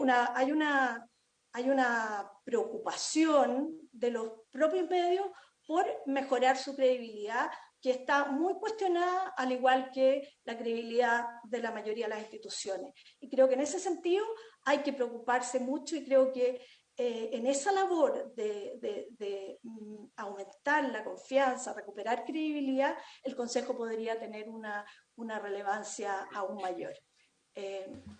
una preocupación de los propios medios por mejorar su credibilidad, que está muy cuestionada, al igual que la credibilidad de la mayoría de las instituciones. Y creo que en ese sentido hay que preocuparse mucho, y creo que en esa labor de aumentar la confianza, recuperar credibilidad, el Consejo podría tener una relevancia aún mayor.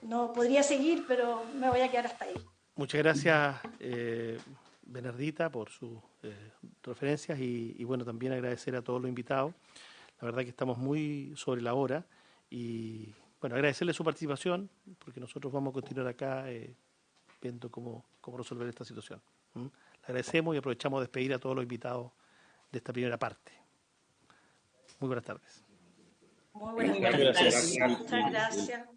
No podría seguir, pero me voy a quedar hasta ahí. Muchas gracias, Bernardita, por sus referencias, y bueno, también agradecer a todos los invitados. La verdad que estamos muy sobre la hora, y bueno, agradecerle su participación, porque nosotros vamos a continuar acá viendo cómo resolver esta situación. Le agradecemos y aprovechamos de despedir a todos los invitados de esta primera parte. Muy buenas tardes. Muy buenas tardes. Muchas gracias.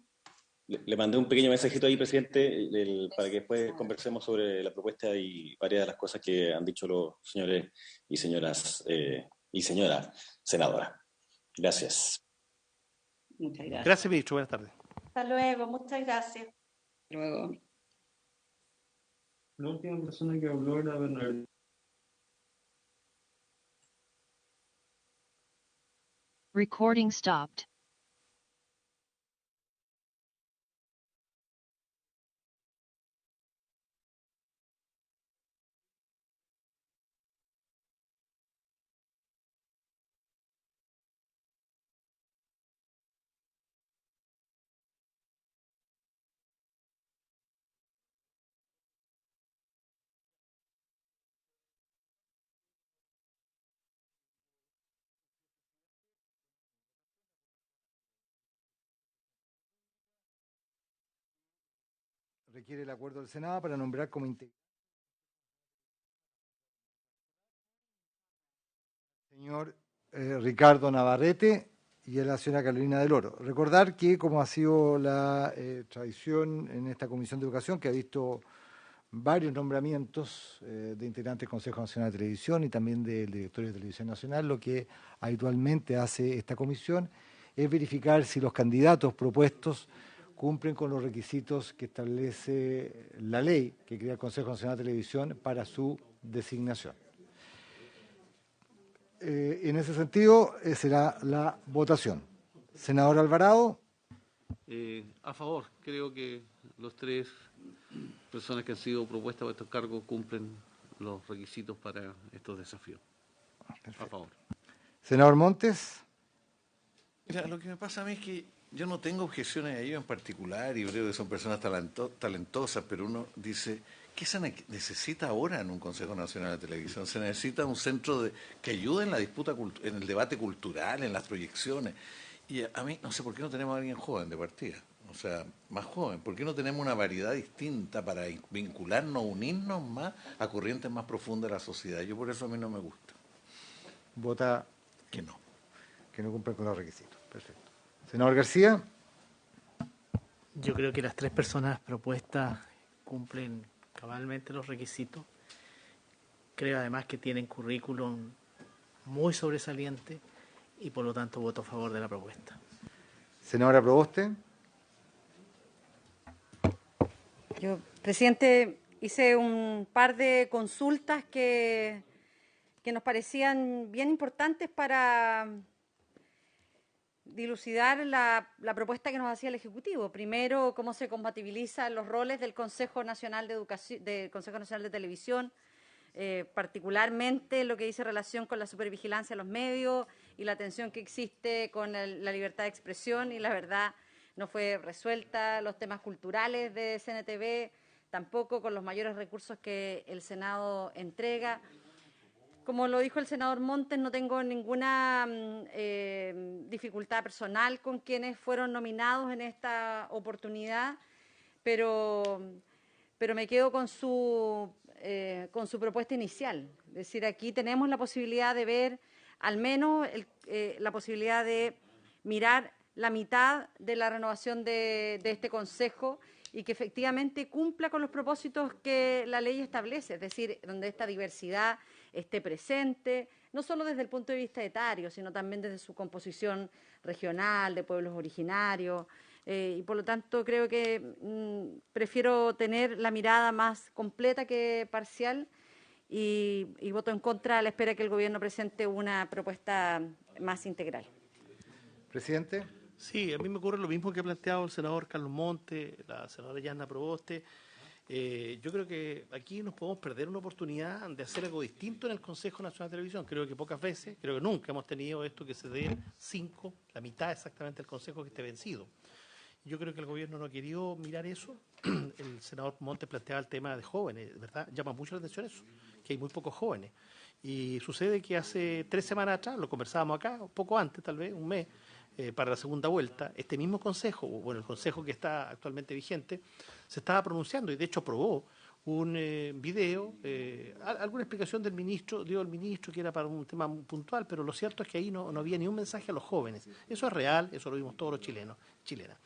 Le mandé un pequeño mensajito ahí, presidente, para que después conversemos sobre la propuesta y varias de las cosas que han dicho los señores y señoras y señora senadora. Gracias. Muchas gracias. Gracias, ministro. Buenas tardes. Hasta luego, muchas gracias. Hasta luego. La última persona que habló era Bernardo. Recording stopped. Requiere el acuerdo del Senado para nombrar como integrante al señor Ricardo Navarrete y a la señora Carolina del Oro. Recordar que, como ha sido la tradición en esta Comisión de Educación, que ha visto varios nombramientos de integrantes del Consejo Nacional de Televisión y también del Directorio de Televisión Nacional, lo que habitualmente hace esta comisión es verificar si los candidatos propuestos cumplen con los requisitos que establece la ley que crea el Consejo Nacional de Televisión para su designación. En ese sentido, será la votación. Senador Alvarado. A favor. Creo que los tres personas que han sido propuestas para estos cargos cumplen los requisitos para estos desafíos. Perfecto. A favor. Senador Montes. Mira, lo que me pasa a mí es que yo no tengo objeciones a ellos en particular y creo que son personas talentosas, pero uno dice, ¿qué se necesita ahora en un Consejo Nacional de Televisión? Se necesita un centro que ayude en la disputa, en el debate cultural, en las proyecciones. Y a mí, no sé por qué no tenemos a alguien joven de partida, o sea, más joven. ¿Por qué no tenemos una variedad distinta para vincularnos, unirnos más a corrientes más profundas de la sociedad? Yo por eso a mí no me gusta. Vota que no. Que no cumplen con los requisitos. Perfecto. Senador García. Yo creo que las tres personas propuestas cumplen cabalmente los requisitos. Creo además que tienen currículum muy sobresaliente y por lo tanto voto a favor de la propuesta. Senadora Proboste. Yo, presidente, hice un par de consultas que nos parecían bien importantes para dilucidar la propuesta que nos hacía el Ejecutivo. Primero, cómo se compatibilizan los roles del Consejo Nacional de Educación, del Consejo Nacional de Televisión, particularmente lo que dice relación con la supervigilancia a los medios y la tensión que existe con la libertad de expresión, y la verdad no fue resuelta. Los temas culturales de CNTV tampoco, con los mayores recursos que el Senado entrega. Como lo dijo el senador Montes, no tengo ninguna dificultad personal con quienes fueron nominados en esta oportunidad, pero me quedo con su propuesta inicial. Es decir, aquí tenemos la posibilidad de ver, al menos la posibilidad de mirar la mitad de la renovación de este Consejo y que efectivamente cumpla con los propósitos que la ley establece, es decir, donde esta diversidad esté presente, no solo desde el punto de vista etario, sino también desde su composición regional, de pueblos originarios, y por lo tanto creo que prefiero tener la mirada más completa que parcial y voto en contra a la espera que el Gobierno presente una propuesta más integral. Presidente. Sí, a mí me ocurre lo mismo que ha planteado el senador Carlos Montes, la senadora Yanna Proboste. Yo creo que aquí nos podemos perder una oportunidad de hacer algo distinto en el Consejo Nacional de Televisión. Creo que pocas veces, creo que nunca hemos tenido esto que se dé la mitad exactamente del Consejo que esté vencido. Yo creo que el gobierno no ha querido mirar eso. El senador Montes planteaba el tema de jóvenes, ¿verdad? Llama mucho la atención eso, que hay muy pocos jóvenes. Y sucede que hace 3 semanas atrás, lo conversábamos acá, un poco antes, tal vez, un mes, para la segunda vuelta, este mismo consejo, bueno, el consejo que está actualmente vigente, se estaba pronunciando y de hecho aprobó un video, alguna explicación del ministro, dio el ministro que era para un tema puntual, pero lo cierto es que ahí no había ni un mensaje a los jóvenes. Eso es real, eso lo vimos todos los chilenos, chilenas.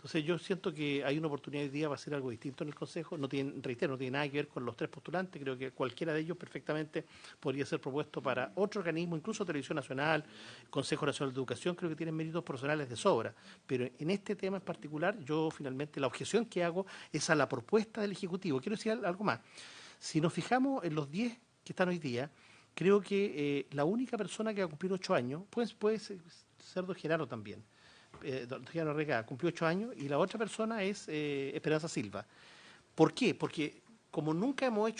Entonces yo siento que hay una oportunidad hoy día para hacer algo distinto en el Consejo. No tiene, reitero, no tiene nada que ver con los tres postulantes. Creo que cualquiera de ellos perfectamente podría ser propuesto para otro organismo, incluso Televisión Nacional, Consejo Nacional de Educación. Creo que tienen méritos profesionales de sobra. Pero en este tema en particular, yo finalmente la objeción que hago es a la propuesta del Ejecutivo. Quiero decir algo más. Si nos fijamos en los 10 que están hoy día, creo que la única persona que va a cumplir 8 años, puede ser don Genaro también, don Genaro Regada, cumplió 8 años, y la otra persona es Esperanza Silva. ¿Por qué? Porque como nunca hemos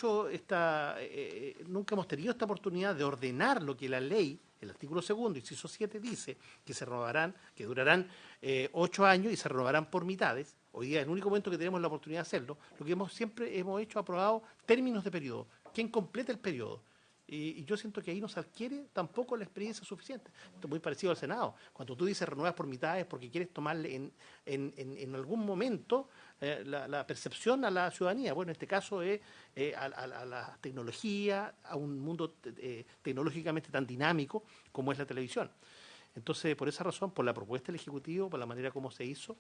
tenido esta oportunidad de ordenar lo que la ley, el artículo 2, inciso 7, dice que que durarán 8 años y se renovarán por mitades. Hoy día es el único momento que tenemos la oportunidad de hacerlo. Lo que siempre hemos hecho, aprobado términos de periodo. ¿Quién completa el periodo? Y yo siento que ahí no se adquiere tampoco la experiencia suficiente. Esto es muy parecido al Senado. Cuando tú dices renuevas por mitades porque quieres tomarle en algún momento la percepción a la ciudadanía. Bueno, en este caso es a la tecnología, a un mundo tecnológicamente tan dinámico como es la televisión. Entonces, por esa razón, por la propuesta del Ejecutivo, por la manera como se hizo,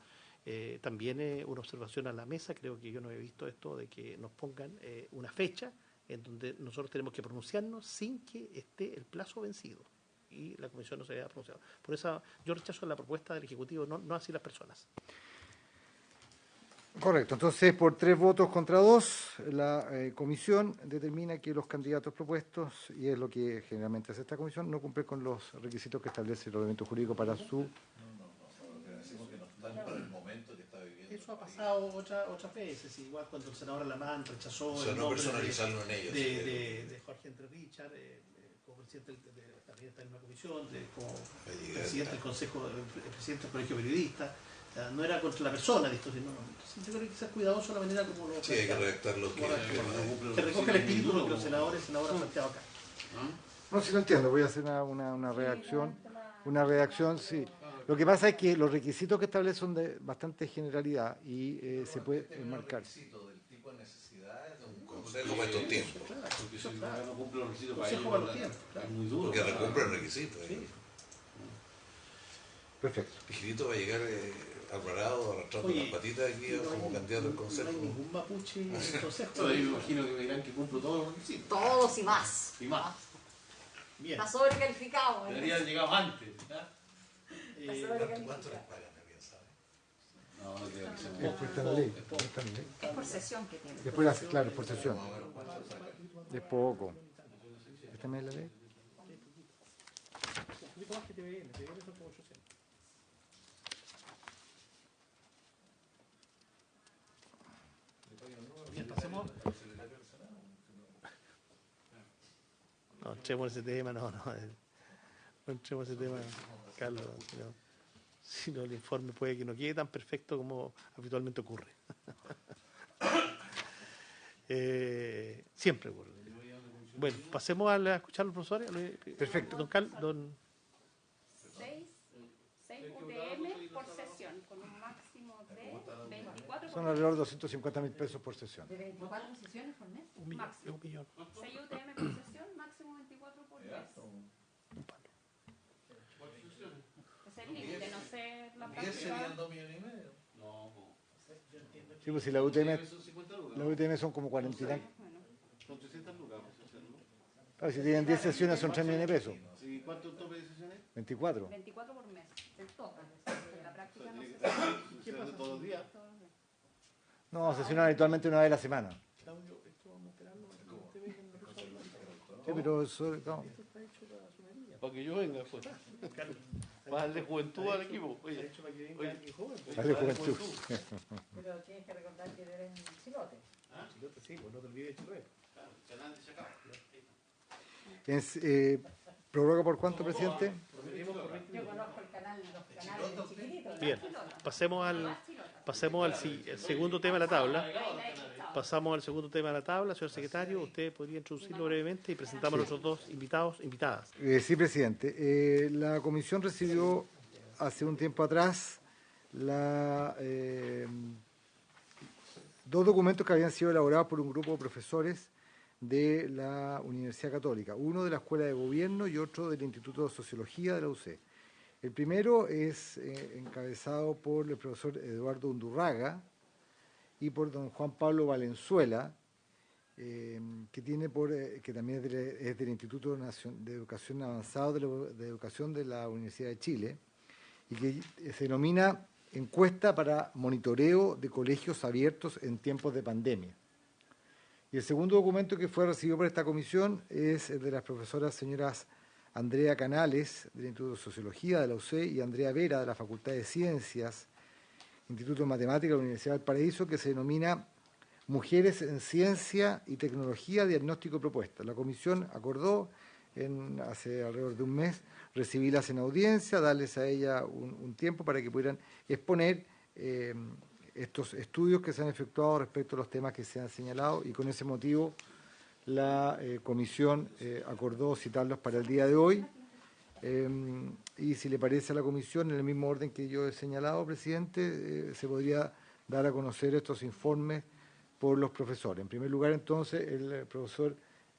también una observación a la mesa. Creo que yo no he visto esto de que nos pongan una fecha en donde nosotros tenemos que pronunciarnos sin que esté el plazo vencido y la Comisión no se haya pronunciado. Por eso yo rechazo la propuesta del Ejecutivo, no así las personas. Correcto. Entonces, por 3 votos contra 2, la Comisión determina que los candidatos propuestos, y es lo que generalmente hace esta Comisión, no cumplen con los requisitos que establece el ordenamiento jurídico para su... Eso ha pasado otras veces, igual cuando el senador Alamán rechazó el nombre personalizarlo en ellos, de Jorge Entre Richard, como presidente también está en una comisión, como presidente del Consejo, presidente del Colegio de Periodistas. No era contra la persona, sino yo creo que hay que ser cuidadoso de la manera como lo... Sí, hay que redactar lo que recoge el espíritu de lo que los senadores y senadoras han planteado acá. No, sí lo entiendo, voy a hacer una redacción. Una redacción, sí. Lo que pasa es que los requisitos que establece son de bastante generalidad y se puede enmarcar. Del tipo de necesidades de un consejo para estos tiempos. Porque si no cumple los requisitos para ellos, es muy duro. Porque recumple el requisito. Perfecto. Vigilito va a llegar Alvarado arrastrando las patitas aquí como candidato al consejo. No hay ningún mapuche en el consejo. Yo me imagino que me dirán que cumplo todos los requisitos. Todos y más. Y más. Bien. Está sobrecalificado. Deberían llegar antes. ¿Cuánto les pagan? No, Está en ley. Es por sesión que tiene. Después, claro, por sesión. Es poco. ¿Esta es la ley? Un poquito más que TVN son como 800. Bien, pasemos. No entremos en ese tema, no entremos en ese tema, Carlos. Si no, el informe puede que no quede tan perfecto como habitualmente ocurre. Siempre ocurre. Bueno, pasemos a escuchar a los profesores. Perfecto. Don 6 UTM por sesión, con un máximo de 24 Son alrededor de 250.000 pesos por sesión. ¿De 24 sesiones por mes? Un millón. 6 UTM por sesión, máximo 24 por mes. Es el límite, no sé la práctica. ¿Serían 2,5 millones? No. Sí, pues si la UTM son como 40 y tantos. Son 300 lucas. Claro, si tienen 10 sesiones son 3 millones de pesos. ¿Y cuánto tope de sesiones? 24. 24 por mes, el total. En la práctica no se ¿Qué pasa todos los días? No, sesionan habitualmente una vez a la semana. Sí, pero eso... No. Para que yo venga, pues. Para darle juventud al equipo. Oye, Dale juventud. Pero tienes que recordar que eres chilote. Chilote, sí, pues no te olvides de Chilote. ¿Prorroga por cuánto, presidente? Yo conozco los canales chiquititos. Bien, pasemos al segundo tema de la tabla. Pasamos al segundo tema de la tabla, señor secretario. Usted podría introducirlo brevemente y presentamos a nuestros dos invitadas. Sí, presidente. La comisión recibió hace un tiempo atrás dos documentos que habían sido elaborados por un grupo de profesores de la Universidad Católica, uno de la Escuela de Gobierno y otro del Instituto de Sociología de la UC. El primero es encabezado por el profesor Eduardo Undurraga y por don Juan Pablo Valenzuela, que también es del Instituto de Educación Avanzado de Educación de la Universidad de Chile, y que se denomina Encuesta para Monitoreo de Colegios Abiertos en Tiempos de Pandemia. Y el segundo documento que fue recibido por esta comisión es el de las profesoras señoras Andrea Canales, del Instituto de Sociología de la UC, y Andrea Vera, de la Facultad de Ciencias, Instituto de Matemáticas de la Universidad del Paraíso, que se denomina Mujeres en Ciencia y Tecnología, Diagnóstico y Propuesta. La comisión acordó hace alrededor de un mes recibirlas en audiencia, darles a ella un tiempo para que pudieran exponer estos estudios que se han efectuado respecto a los temas que se han señalado, y con ese motivo la comisión acordó citarlos para el día de hoy. Y si le parece a la comisión, en el mismo orden que yo he señalado, presidente, se podría dar a conocer estos informes por los profesores. En primer lugar, entonces, el profesor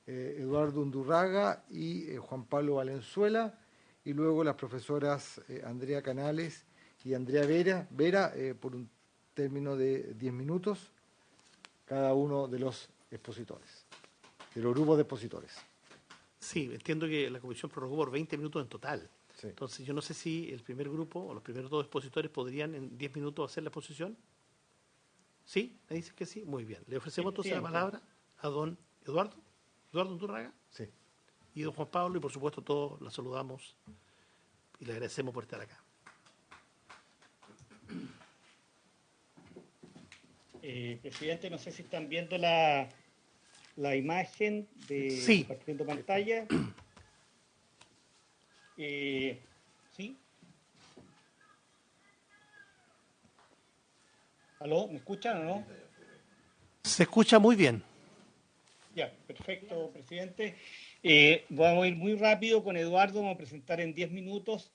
Eduardo Undurraga y Juan Pablo Valenzuela, y luego las profesoras Andrea Canales y Andrea Vera, por un término de 10 minutos, cada uno de los expositores, de los grupos de expositores. Sí, entiendo que la comisión prorrogó por 20 minutos en total. Sí. Entonces, yo no sé si el primer grupo o los primeros dos expositores podrían en 10 minutos hacer la exposición. ¿Sí? ¿Me dicen que sí? Muy bien. Le ofrecemos entonces la palabra a don Eduardo Undurraga. Sí. Y don Juan Pablo, y por supuesto todos la saludamos y le agradecemos por estar acá. Presidente, no sé si están viendo la imagen de sí. Compartiendo pantalla. ¿Sí? ¿Aló? ¿Me escuchan o no? Se escucha muy bien. Ya, perfecto, presidente. Vamos a ir muy rápido con Eduardo, vamos a presentar en 10 minutos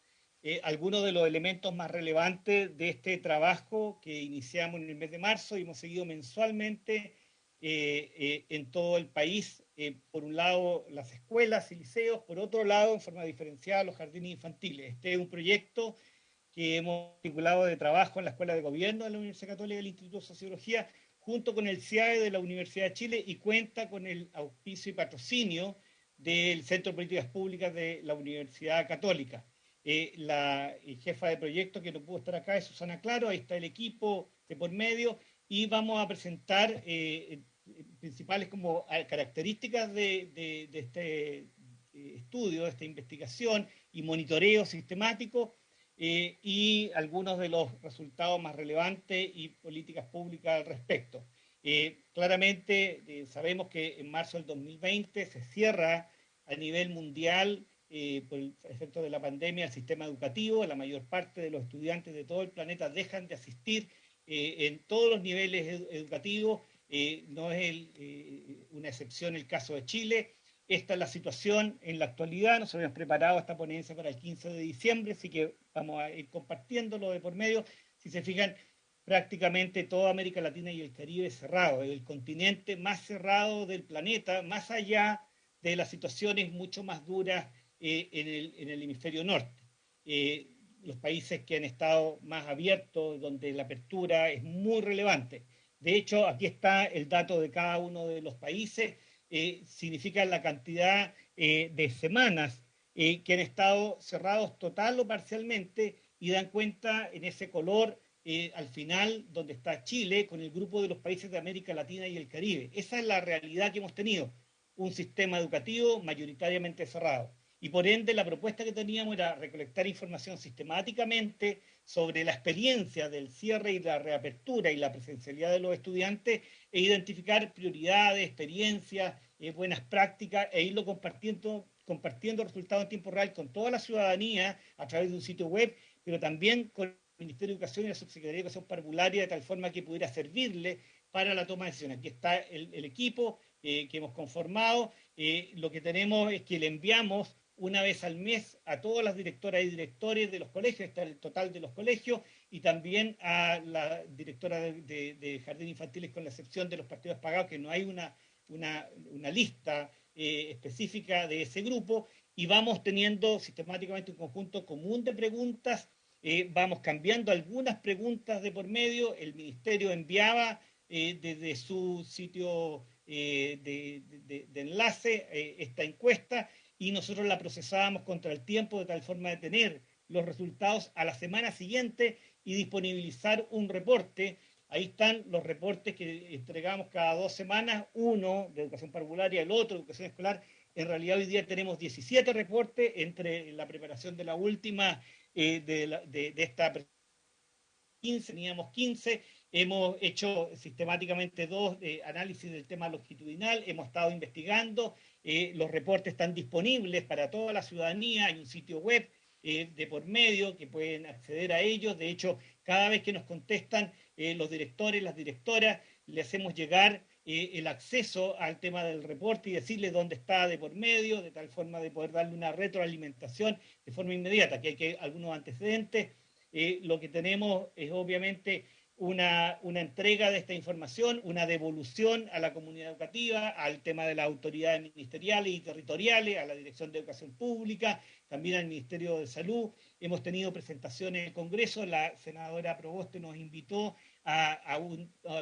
algunos de los elementos más relevantes de este trabajo que iniciamos en el mes de marzo y hemos seguido mensualmente en todo el país. Por un lado, las escuelas y liceos, por otro lado, en forma diferenciada, los jardines infantiles. Este es un proyecto que hemos articulado de trabajo en la Escuela de Gobierno de la Universidad Católica y el Instituto de Sociología, junto con el CIAE de la Universidad de Chile, y cuenta con el auspicio y patrocinio del Centro de Políticas Públicas de la Universidad Católica. La jefa de proyecto que no pudo estar acá es Susana Claro, ahí está el equipo de por medio, y vamos a presentar principales como características de este estudio, de esta investigación y monitoreo sistemático, y algunos de los resultados más relevantes y políticas públicas al respecto. Claramente sabemos que en marzo del 2020 se cierra a nivel mundial por el efecto de la pandemia el sistema educativo. La mayor parte de los estudiantes de todo el planeta dejan de asistir en todos los niveles educativos. No es una excepción el caso de Chile. Esta es la situación en la actualidad. Nos habíamos preparado esta ponencia para el 15 de diciembre, así que vamos a ir compartiéndolo de por medio. Si se fijan, prácticamente toda América Latina y el Caribe es cerrado, es el continente más cerrado del planeta, más allá de las situaciones mucho más duras en el hemisferio norte. Los países que han estado más abiertos, donde la apertura es muy relevante. De hecho, aquí está el dato de cada uno de los países. Significa la cantidad de semanas que han estado cerrados total o parcialmente, y dan cuenta en ese color al final donde está Chile con el grupo de los países de América Latina y el Caribe. Esa es la realidad que hemos tenido, un sistema educativo mayoritariamente cerrado. Y por ende la propuesta que teníamos era recolectar información sistemáticamente sobre la experiencia del cierre y la reapertura y la presencialidad de los estudiantes, e identificar prioridades, experiencias, buenas prácticas, e irlo compartiendo resultados en tiempo real con toda la ciudadanía a través de un sitio web, pero también con el Ministerio de Educación y la Subsecretaría de Educación Parvularia, de tal forma que pudiera servirle para la toma de decisiones. Aquí está el equipo que hemos conformado. Lo que tenemos es que le enviamos una vez al mes a todas las directoras y directores de los colegios, está el total de los colegios, y también a la directora de jardines infantiles, con la excepción de los partidos pagados, que no hay una lista específica de ese grupo, y vamos teniendo sistemáticamente un conjunto común de preguntas, vamos cambiando algunas preguntas de por medio, el Ministerio enviaba desde su sitio de enlace esta encuesta y nosotros la procesábamos contra el tiempo de tal forma de tener los resultados a la semana siguiente y disponibilizar un reporte. Ahí están los reportes que entregamos cada 2 semanas, uno de educación parvularia, el otro de educación escolar. En realidad hoy día tenemos 17 reportes entre la preparación de la última, de esta 15, teníamos 15, hemos hecho sistemáticamente 2 análisis del tema longitudinal, hemos estado investigando, los reportes están disponibles para toda la ciudadanía, hay un sitio web de por medio que pueden acceder a ellos. De hecho, cada vez que nos contestan los directores, las directoras, le hacemos llegar el acceso al tema del reporte y decirle dónde está de por medio, de tal forma de poder darle una retroalimentación de forma inmediata. Aquí hay algunos antecedentes. Lo que tenemos es obviamente una entrega de esta información, una devolución a la comunidad educativa, al tema de las autoridades ministeriales y territoriales, a la Dirección de Educación Pública, también al Ministerio de Salud. Hemos tenido presentaciones en el Congreso, la senadora Proboste nos invitó a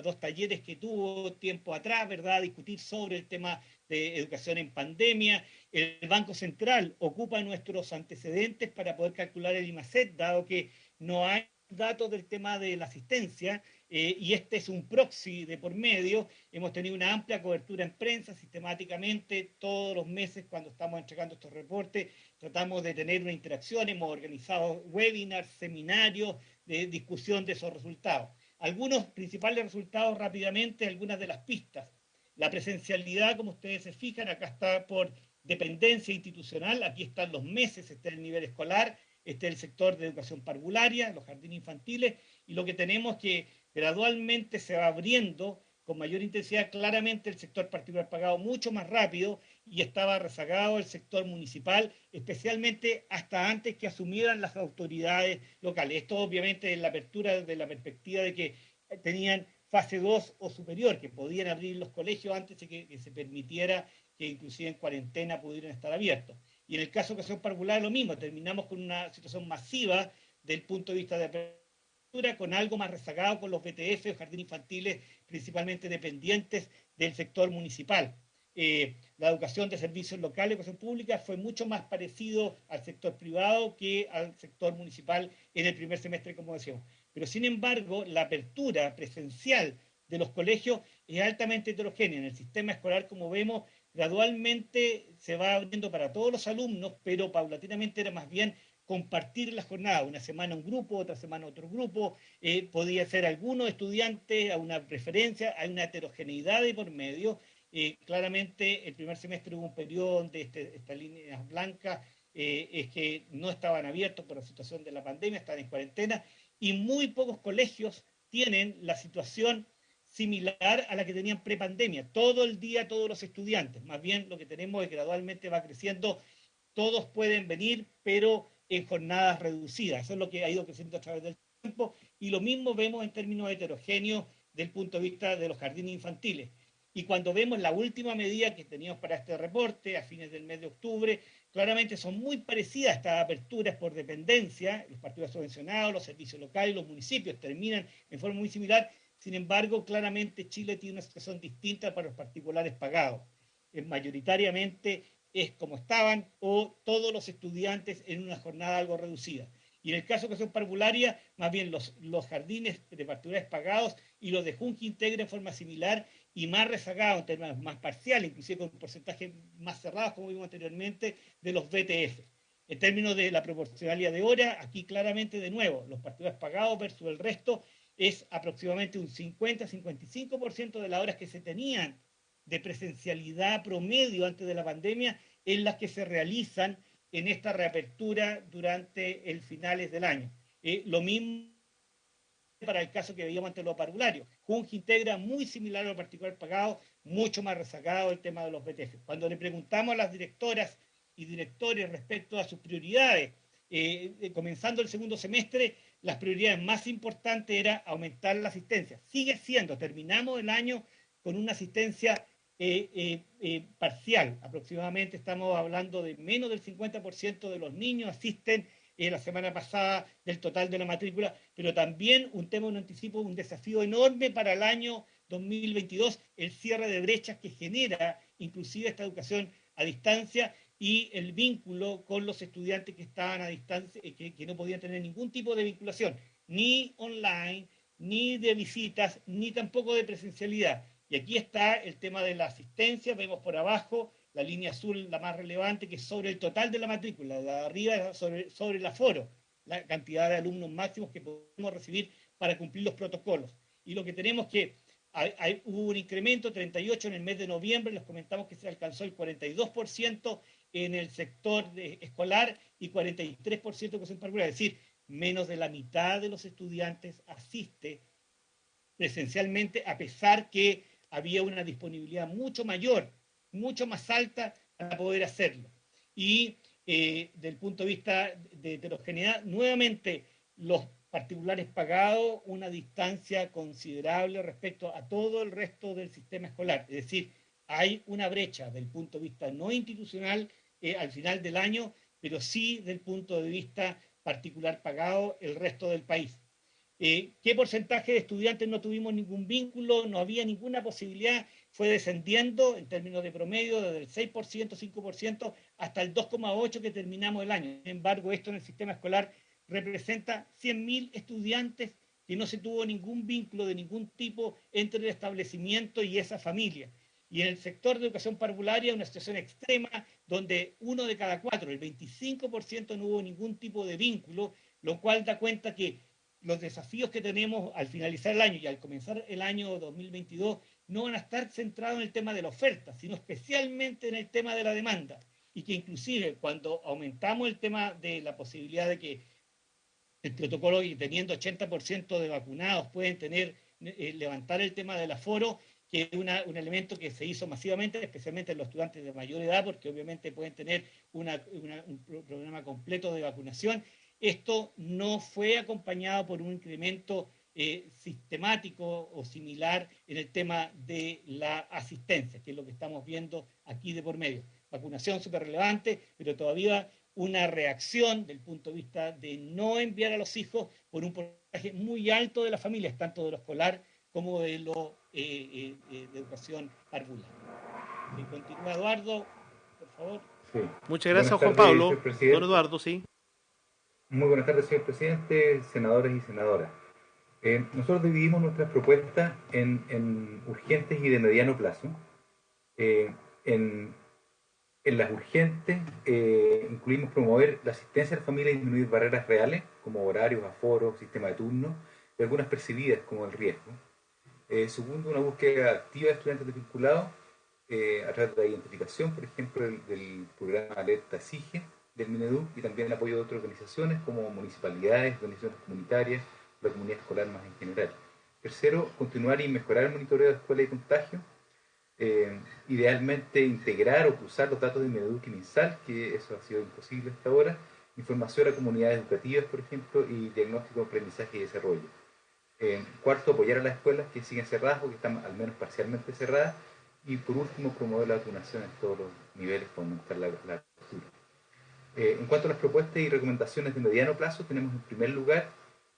2 talleres que tuvo tiempo atrás, ¿verdad?, a discutir sobre el tema de educación en pandemia. El Banco Central ocupa nuestros antecedentes para poder calcular el IMACET, dado que no hay datos del tema de la asistencia, y este es un proxy de por medio. Hemos tenido una amplia cobertura en prensa sistemáticamente todos los meses cuando estamos entregando estos reportes. Tratamos de tener una interacción, hemos organizado webinars, seminarios de discusión de esos resultados. Algunos principales resultados rápidamente, algunas de las pistas. La presencialidad, como ustedes se fijan, acá está por dependencia institucional, aquí están los meses, este es el nivel escolar, este es el sector de educación parvularia, los jardines infantiles, y lo que tenemos que gradualmente se va abriendo con mayor intensidad claramente el sector particular pagado mucho más rápido, y estaba rezagado el sector municipal, especialmente hasta antes que asumieran las autoridades locales. Esto obviamente en la apertura de la perspectiva de que tenían fase 2 o superior, que podían abrir los colegios antes de que se permitiera que inclusive en cuarentena pudieran estar abiertos. Y en el caso de educación parvular lo mismo, terminamos con una situación masiva del punto de vista de apertura, con algo más rezagado con los BTF, los jardines infantiles, principalmente dependientes del sector municipal. La educación de servicios locales, educación pública, fue mucho más parecido al sector privado que al sector municipal en el primer semestre, como decíamos. Pero sin embargo, la apertura presencial de los colegios es altamente heterogénea. En el sistema escolar, como vemos, gradualmente se va abriendo para todos los alumnos, pero paulatinamente era más bien compartir la jornada, una semana un grupo, otra semana otro grupo, podía ser algunos estudiantes a una preferencia, hay una heterogeneidad de por medio. Claramente el primer semestre hubo un periodo donde estas líneas blancas es que no estaban abiertos por la situación de la pandemia, estaban en cuarentena, y muy pocos colegios tienen la situación similar a la que tenían prepandemia, todo el día todos los estudiantes. Más bien lo que tenemos es que gradualmente va creciendo, todos pueden venir, pero en jornadas reducidas. Eso es lo que ha ido creciendo a través del tiempo, y lo mismo vemos en términos heterogéneos del punto de vista de los jardines infantiles. Y cuando vemos la última medida que teníamos para este reporte, a fines del mes de octubre, claramente son muy parecidas estas aperturas por dependencia, los partidos subvencionados, los servicios locales, los municipios terminan en forma muy similar. Sin embargo, claramente Chile tiene una situación distinta para los particulares pagados. Mayoritariamente es como estaban, o todos los estudiantes en una jornada algo reducida. Y en el caso de educación parvularia, más bien los jardines de particulares pagados y los de Junji integra en forma similar y más rezagados, en términos más parciales, inclusive con porcentajes más cerrados, como vimos anteriormente, de los BTF. En términos de la proporcionalidad de horas, aquí claramente de nuevo, los particulares pagados versus el resto es aproximadamente un 50-55% de las horas que se tenían de presencialidad promedio antes de la pandemia en las que se realizan en esta reapertura durante el finales del año. Lo mismo para el caso que veíamos ante los parvularios. Junji integra muy similar a los particulares pagados, mucho más rezagado el tema de los BTF. Cuando le preguntamos a las directoras y directores respecto a sus prioridades, comenzando el segundo semestre, las prioridades más importantes era aumentar la asistencia. Sigue siendo, terminamos el año con una asistencia parcial. Aproximadamente estamos hablando de menos del 50% de los niños asisten la semana pasada del total de la matrícula, pero también un tema, un anticipo, un desafío enorme para el año 2022, el cierre de brechas que genera inclusive esta educación a distancia y el vínculo con los estudiantes que estaban a distancia, que no podían tener ningún tipo de vinculación, ni online, ni de visitas, ni tampoco de presencialidad. Y aquí está el tema de la asistencia, vemos por abajo la línea azul, la más relevante, que es sobre el total de la matrícula, la de arriba es sobre el aforo, la cantidad de alumnos máximos que podemos recibir para cumplir los protocolos. Y lo que tenemos que, hubo un incremento, 38 en el mes de noviembre, les comentamos que se alcanzó el 42% en el sector escolar y 43% en educación particular, es decir, menos de la mitad de los estudiantes asiste presencialmente, a pesar que había una disponibilidad mucho mayor, mucho más alta para poder hacerlo. Y del punto de vista de heterogeneidad, nuevamente los particulares pagados una distancia considerable respecto a todo el resto del sistema escolar. Es decir, hay una brecha del punto de vista no institucional al final del año, pero sí del punto de vista particular pagado el resto del país. ¿Qué porcentaje de estudiantes no tuvimos ningún vínculo? No había ninguna posibilidad, fue descendiendo en términos de promedio desde el 6%, 5% hasta el 2,8% que terminamos el año. Sin embargo, esto en el sistema escolar representa 100.000 estudiantes que no se tuvo ningún vínculo de ningún tipo entre el establecimiento y esa familia. Y en el sector de educación parvularia, una situación extrema donde 1 de cada 4, el 25% no hubo ningún tipo de vínculo, lo cual da cuenta que los desafíos que tenemos al finalizar el año y al comenzar el año 2022 no van a estar centrados en el tema de la oferta, sino especialmente en el tema de la demanda. Y que inclusive cuando aumentamos el tema de la posibilidad de que el protocolo, y teniendo 80% de vacunados, pueden levantar el tema del aforo, que es un elemento que se hizo masivamente, especialmente en los estudiantes de mayor edad, porque obviamente pueden tener un programa completo de vacunación. Esto no fue acompañado por un incremento sistemático o similar en el tema de la asistencia, que es lo que estamos viendo aquí de por medio. Vacunación súper relevante, pero todavía una reacción del punto de vista de no enviar a los hijos por un porcentaje muy alto de las familias, tanto de lo escolar como de educación parvular. Continúa Eduardo, por favor. Sí. Muchas gracias, Juan Pablo. Don Eduardo, sí. Muy buenas tardes, señor presidente, senadores y senadoras. Nosotros dividimos nuestras propuestas en urgentes y de mediano plazo. En las urgentes incluimos promover la asistencia a la familia y disminuir barreras reales, como horarios, aforos, sistema de turno, y algunas percibidas como el riesgo. Segundo, una búsqueda activa de estudiantes desvinculados a través de la identificación, por ejemplo, del programa Alerta SIGE del Mineduc, y también el apoyo de otras organizaciones como municipalidades, organizaciones comunitarias, la comunidad escolar más en general. Tercero, continuar y mejorar el monitoreo de escuela y contagio. Idealmente integrar o cruzar los datos de Mineduc y MinSal, que eso ha sido imposible hasta ahora, información a comunidades educativas, por ejemplo, y diagnóstico, aprendizaje y desarrollo. Cuarto, apoyar a las escuelas que siguen cerradas o que están al menos parcialmente cerradas, y por último, promover la vacunación en todos los niveles para aumentar la cobertura. En cuanto a las propuestas y recomendaciones de mediano plazo, tenemos en primer lugar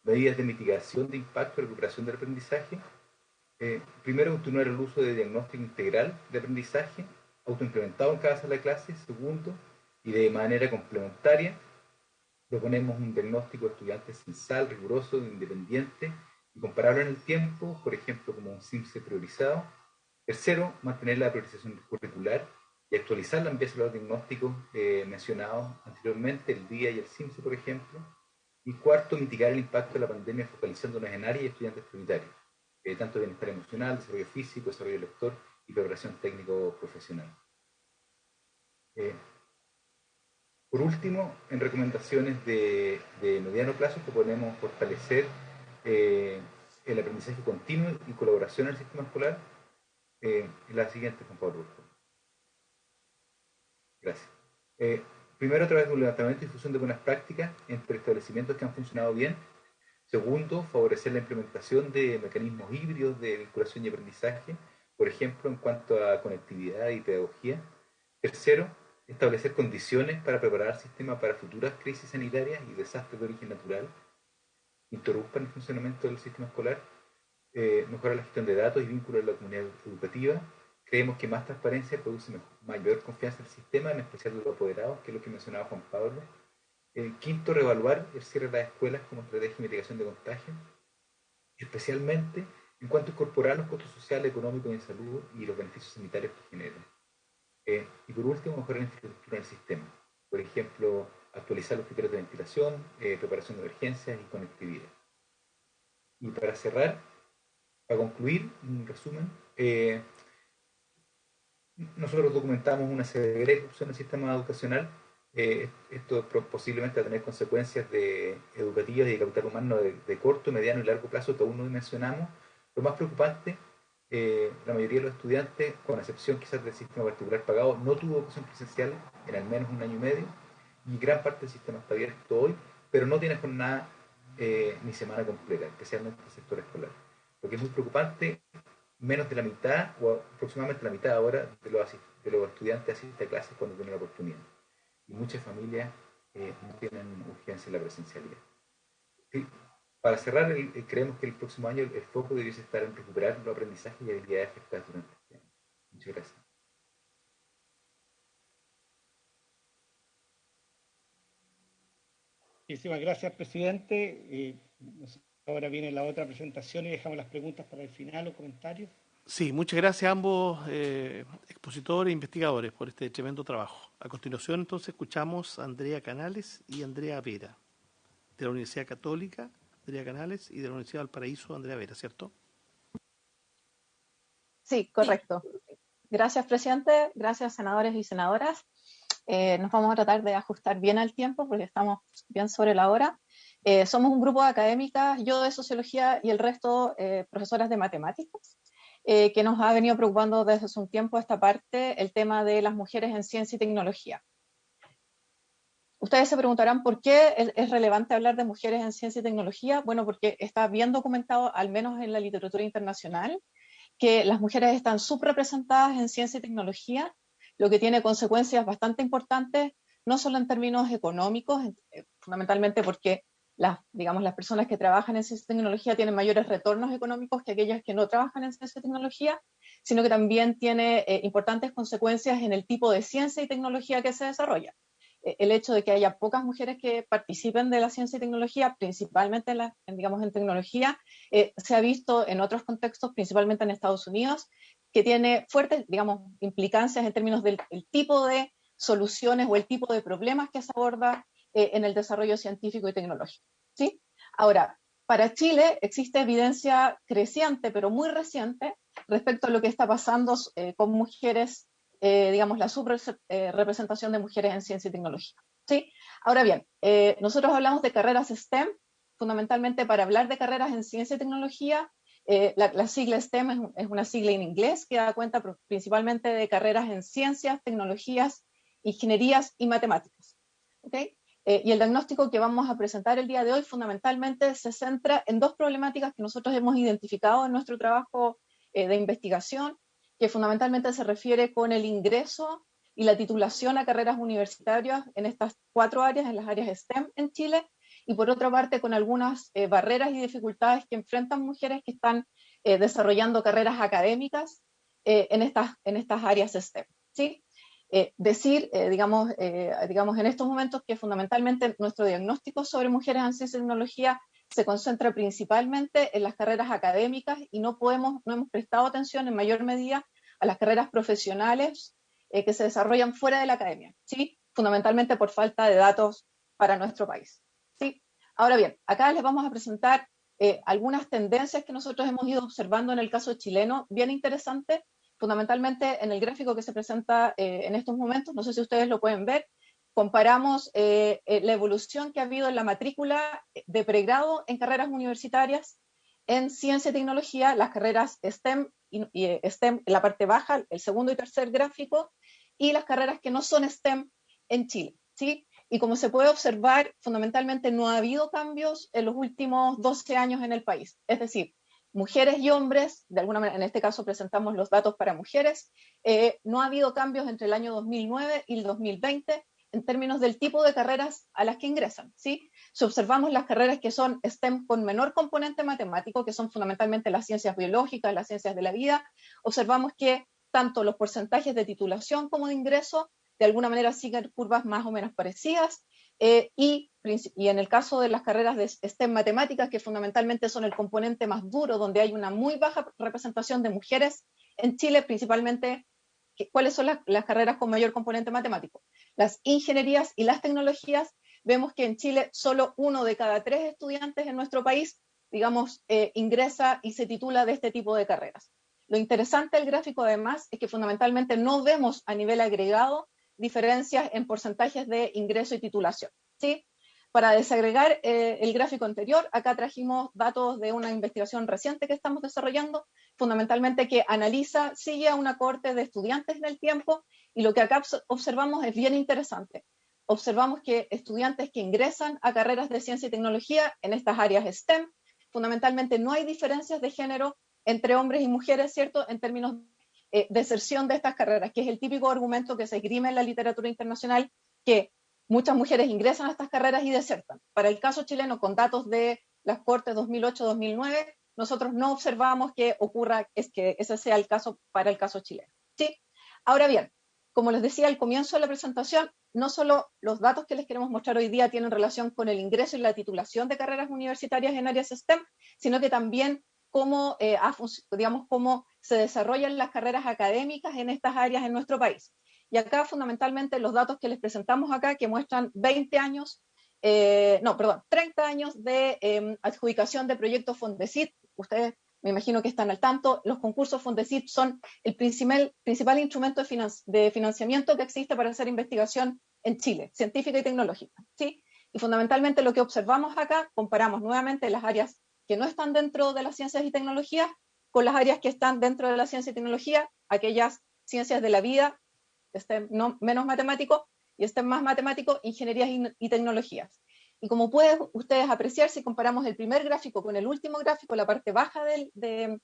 medidas de mitigación de impacto y recuperación del aprendizaje. Primero, continuar el uso de diagnóstico integral de aprendizaje, autoimplementado en cada sala de clase. Segundo, y de manera complementaria, proponemos un diagnóstico de estudiantes censal, riguroso, independiente y comparable en el tiempo, por ejemplo, como un CIMSE priorizado. Tercero, mantener la priorización curricular y actualizarla en base a los diagnósticos mencionados anteriormente, el DIA y el CIMSE, por ejemplo. Y cuarto, mitigar el impacto de la pandemia focalizándonos en áreas y estudiantes prioritarios, tanto bienestar emocional, desarrollo físico, desarrollo lector y preparación técnico-profesional. Por último, en recomendaciones de mediano plazo, proponemos fortalecer el aprendizaje continuo y colaboración en el sistema escolar. La siguiente, Juan Pablo. Gracias. Primero, a través de un levantamiento y difusión de buenas prácticas entre establecimientos que han funcionado bien. Segundo, favorecer la implementación de mecanismos híbridos de vinculación y aprendizaje, por ejemplo, en cuanto a conectividad y pedagogía. Tercero, establecer condiciones para preparar el sistema para futuras crisis sanitarias y desastres de origen natural interrumpan el funcionamiento del sistema escolar. Mejorar la gestión de datos y vínculos de la comunidad educativa. Creemos que más transparencia produce mayor confianza en el sistema, en especial de los apoderados, que es lo que mencionaba Juan Pablo. Quinto, reevaluar el cierre de las escuelas como estrategia de mitigación de contagio, especialmente en cuanto a incorporar los costos sociales, económicos y de salud y los beneficios sanitarios que generan. Y por último, mejorar la infraestructura del sistema. Por ejemplo, actualizar los criterios de ventilación, preparación de emergencias y conectividad. Y para cerrar, para concluir, un resumen, nosotros documentamos una severa irrupción del sistema educacional. Esto posiblemente va a tener consecuencias educativas y de capital humano de corto, mediano y largo plazo que aún no dimensionamos. Lo más preocupante, la mayoría de los estudiantes, con excepción quizás del sistema particular pagado, no tuvo educación presencial en al menos un año y medio, y gran parte del sistema está abierto hoy, pero no tiene jornada ni semana completa, especialmente el sector escolar. Lo que es muy preocupante, menos de la mitad, o aproximadamente la mitad ahora, de los estudiantes asisten a clases cuando tienen la oportunidad. Y muchas familias no tienen urgencia en la presencialidad. Sí, para cerrar, creemos que el próximo año el foco debiese estar en recuperar los aprendizajes y habilidades afectadas durante este año. Muchas gracias. Muchísimas gracias, presidente. Ahora viene la otra presentación y dejamos las preguntas para el final o comentarios. Sí, muchas gracias a ambos expositores e investigadores por este tremendo trabajo. A continuación, entonces, escuchamos a Andrea Canales y Andrea Vera, de la Universidad Católica, Andrea Canales, y de la Universidad de Valparaíso, Andrea Vera, ¿cierto? Sí, correcto. Gracias, presidente. Gracias, senadores y senadoras. Nos vamos a tratar de ajustar bien al tiempo porque estamos bien sobre la hora. Somos un grupo de académicas, yo de sociología y el resto profesoras de matemáticas, que nos ha venido preocupando desde hace un tiempo esta parte, el tema de las mujeres en ciencia y tecnología. Ustedes se preguntarán por qué es relevante hablar de mujeres en ciencia y tecnología. Bueno, porque está bien documentado, al menos en la literatura internacional, que las mujeres están subrepresentadas en ciencia y tecnología, lo que tiene consecuencias bastante importantes, no solo en términos económicos, fundamentalmente porque las personas que trabajan en ciencia y tecnología tienen mayores retornos económicos que aquellas que no trabajan en ciencia y tecnología, sino que también tiene importantes consecuencias en el tipo de ciencia y tecnología que se desarrolla. El hecho de que haya pocas mujeres que participen de la ciencia y tecnología, principalmente en tecnología, se ha visto en otros contextos, principalmente en Estados Unidos, que tiene fuertes, implicancias en términos del tipo de soluciones o el tipo de problemas que se aborda en el desarrollo científico y tecnológico, ¿sí? Ahora, para Chile existe evidencia creciente, pero muy reciente, respecto a lo que está pasando con mujeres, la subrepresentación de mujeres en ciencia y tecnología, ¿sí? Ahora bien, nosotros hablamos de carreras STEM, fundamentalmente para hablar de carreras en ciencia y tecnología. La sigla STEM es una sigla en inglés que da cuenta principalmente de carreras en ciencias, tecnologías, ingenierías y matemáticas, ¿okay? Y el diagnóstico que vamos a presentar el día de hoy fundamentalmente se centra en dos problemáticas que nosotros hemos identificado en nuestro trabajo de investigación, que fundamentalmente se refiere con el ingreso y la titulación a carreras universitarias en estas 4 áreas, en las áreas STEM en Chile, y por otra parte con algunas barreras y dificultades que enfrentan mujeres que están desarrollando carreras académicas en estas áreas STEM, ¿sí? En estos momentos que fundamentalmente nuestro diagnóstico sobre mujeres en ciencia y tecnología se concentra principalmente en las carreras académicas y no hemos prestado atención en mayor medida a las carreras profesionales que se desarrollan fuera de la academia, ¿sí? Fundamentalmente por falta de datos para nuestro país, ¿sí? Ahora bien, acá les vamos a presentar algunas tendencias que nosotros hemos ido observando en el caso chileno, bien interesantes, fundamentalmente en el gráfico que se presenta en estos momentos, no sé si ustedes lo pueden ver, comparamos la evolución que ha habido en la matrícula de pregrado en carreras universitarias en ciencia y tecnología, las carreras STEM, y STEM en la parte baja, el segundo y tercer gráfico, y las carreras que no son STEM en Chile, ¿sí? Y como se puede observar, fundamentalmente no ha habido cambios en los últimos 12 años en el país. Es decir, mujeres y hombres, de alguna manera, en este caso presentamos los datos para mujeres, no ha habido cambios entre el año 2009 y el 2020 en términos del tipo de carreras a las que ingresan, ¿sí? Si observamos las carreras que son STEM con menor componente matemático, que son fundamentalmente las ciencias biológicas, las ciencias de la vida, observamos que tanto los porcentajes de titulación como de ingreso de alguna manera siguen curvas más o menos parecidas, y en el caso de las carreras de STEM matemáticas, que fundamentalmente son el componente más duro, donde hay una muy baja representación de mujeres en Chile, principalmente, ¿cuáles son las carreras con mayor componente matemático? Las ingenierías y las tecnologías. Vemos que en Chile solo 1 de cada 3 estudiantes en nuestro país, digamos, ingresa y se titula de este tipo de carreras. Lo interesante del gráfico, además, es que fundamentalmente no vemos a nivel agregado diferencias en porcentajes de ingreso y titulación, ¿sí? Para desagregar el gráfico anterior, acá trajimos datos de una investigación reciente que estamos desarrollando, fundamentalmente que analiza, sigue a una cohorte de estudiantes en el tiempo, y lo que acá observamos es bien interesante. Observamos que estudiantes que ingresan a carreras de ciencia y tecnología en estas áreas STEM, fundamentalmente no hay diferencias de género entre hombres y mujeres, ¿cierto?, en términos de deserción de estas carreras, que es el típico argumento que se esgrime en la literatura internacional, que muchas mujeres ingresan a estas carreras y desertan. Para el caso chileno, con datos de las Cortes 2008-2009, nosotros no observamos que ocurra, es que ese sea el caso para el caso chileno, ¿sí? Ahora bien, como les decía al comienzo de la presentación, no solo los datos que les queremos mostrar hoy día tienen relación con el ingreso y la titulación de carreras universitarias en áreas STEM, sino que también cómo se desarrollan las carreras académicas en estas áreas en nuestro país. Y acá fundamentalmente los datos que les presentamos acá, que muestran 30 años de adjudicación de proyectos Fondesit. Ustedes me imagino que están al tanto, los concursos Fondesit son el principal instrumento de financiamiento que existe para hacer investigación en Chile, científica y tecnológica, ¿sí? Y fundamentalmente lo que observamos acá, comparamos nuevamente las áreas que no están dentro de las ciencias y tecnologías con las áreas que están dentro de la ciencia y tecnología, aquellas ciencias de la vida, menos matemático, y más matemático, ingenierías y tecnologías. Y como pueden ustedes apreciar, si comparamos el primer gráfico con el último gráfico, la parte baja de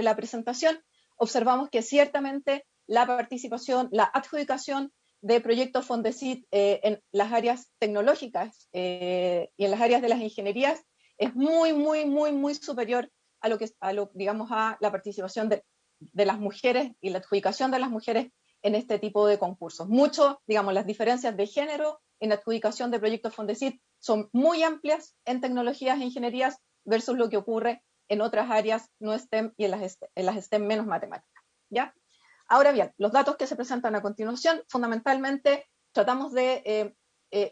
la presentación, observamos que ciertamente la participación, la adjudicación de proyectos Fondesit en las áreas tecnológicas y en las áreas de las ingenierías es muy superior a la participación de las mujeres y la adjudicación de las mujeres en este tipo de concursos. Las diferencias de género en adjudicación de proyectos Fondesit son muy amplias en tecnologías e ingenierías versus lo que ocurre en otras áreas no STEM y en las STEM menos matemáticas, ¿ya? Ahora bien, los datos que se presentan a continuación, fundamentalmente tratamos de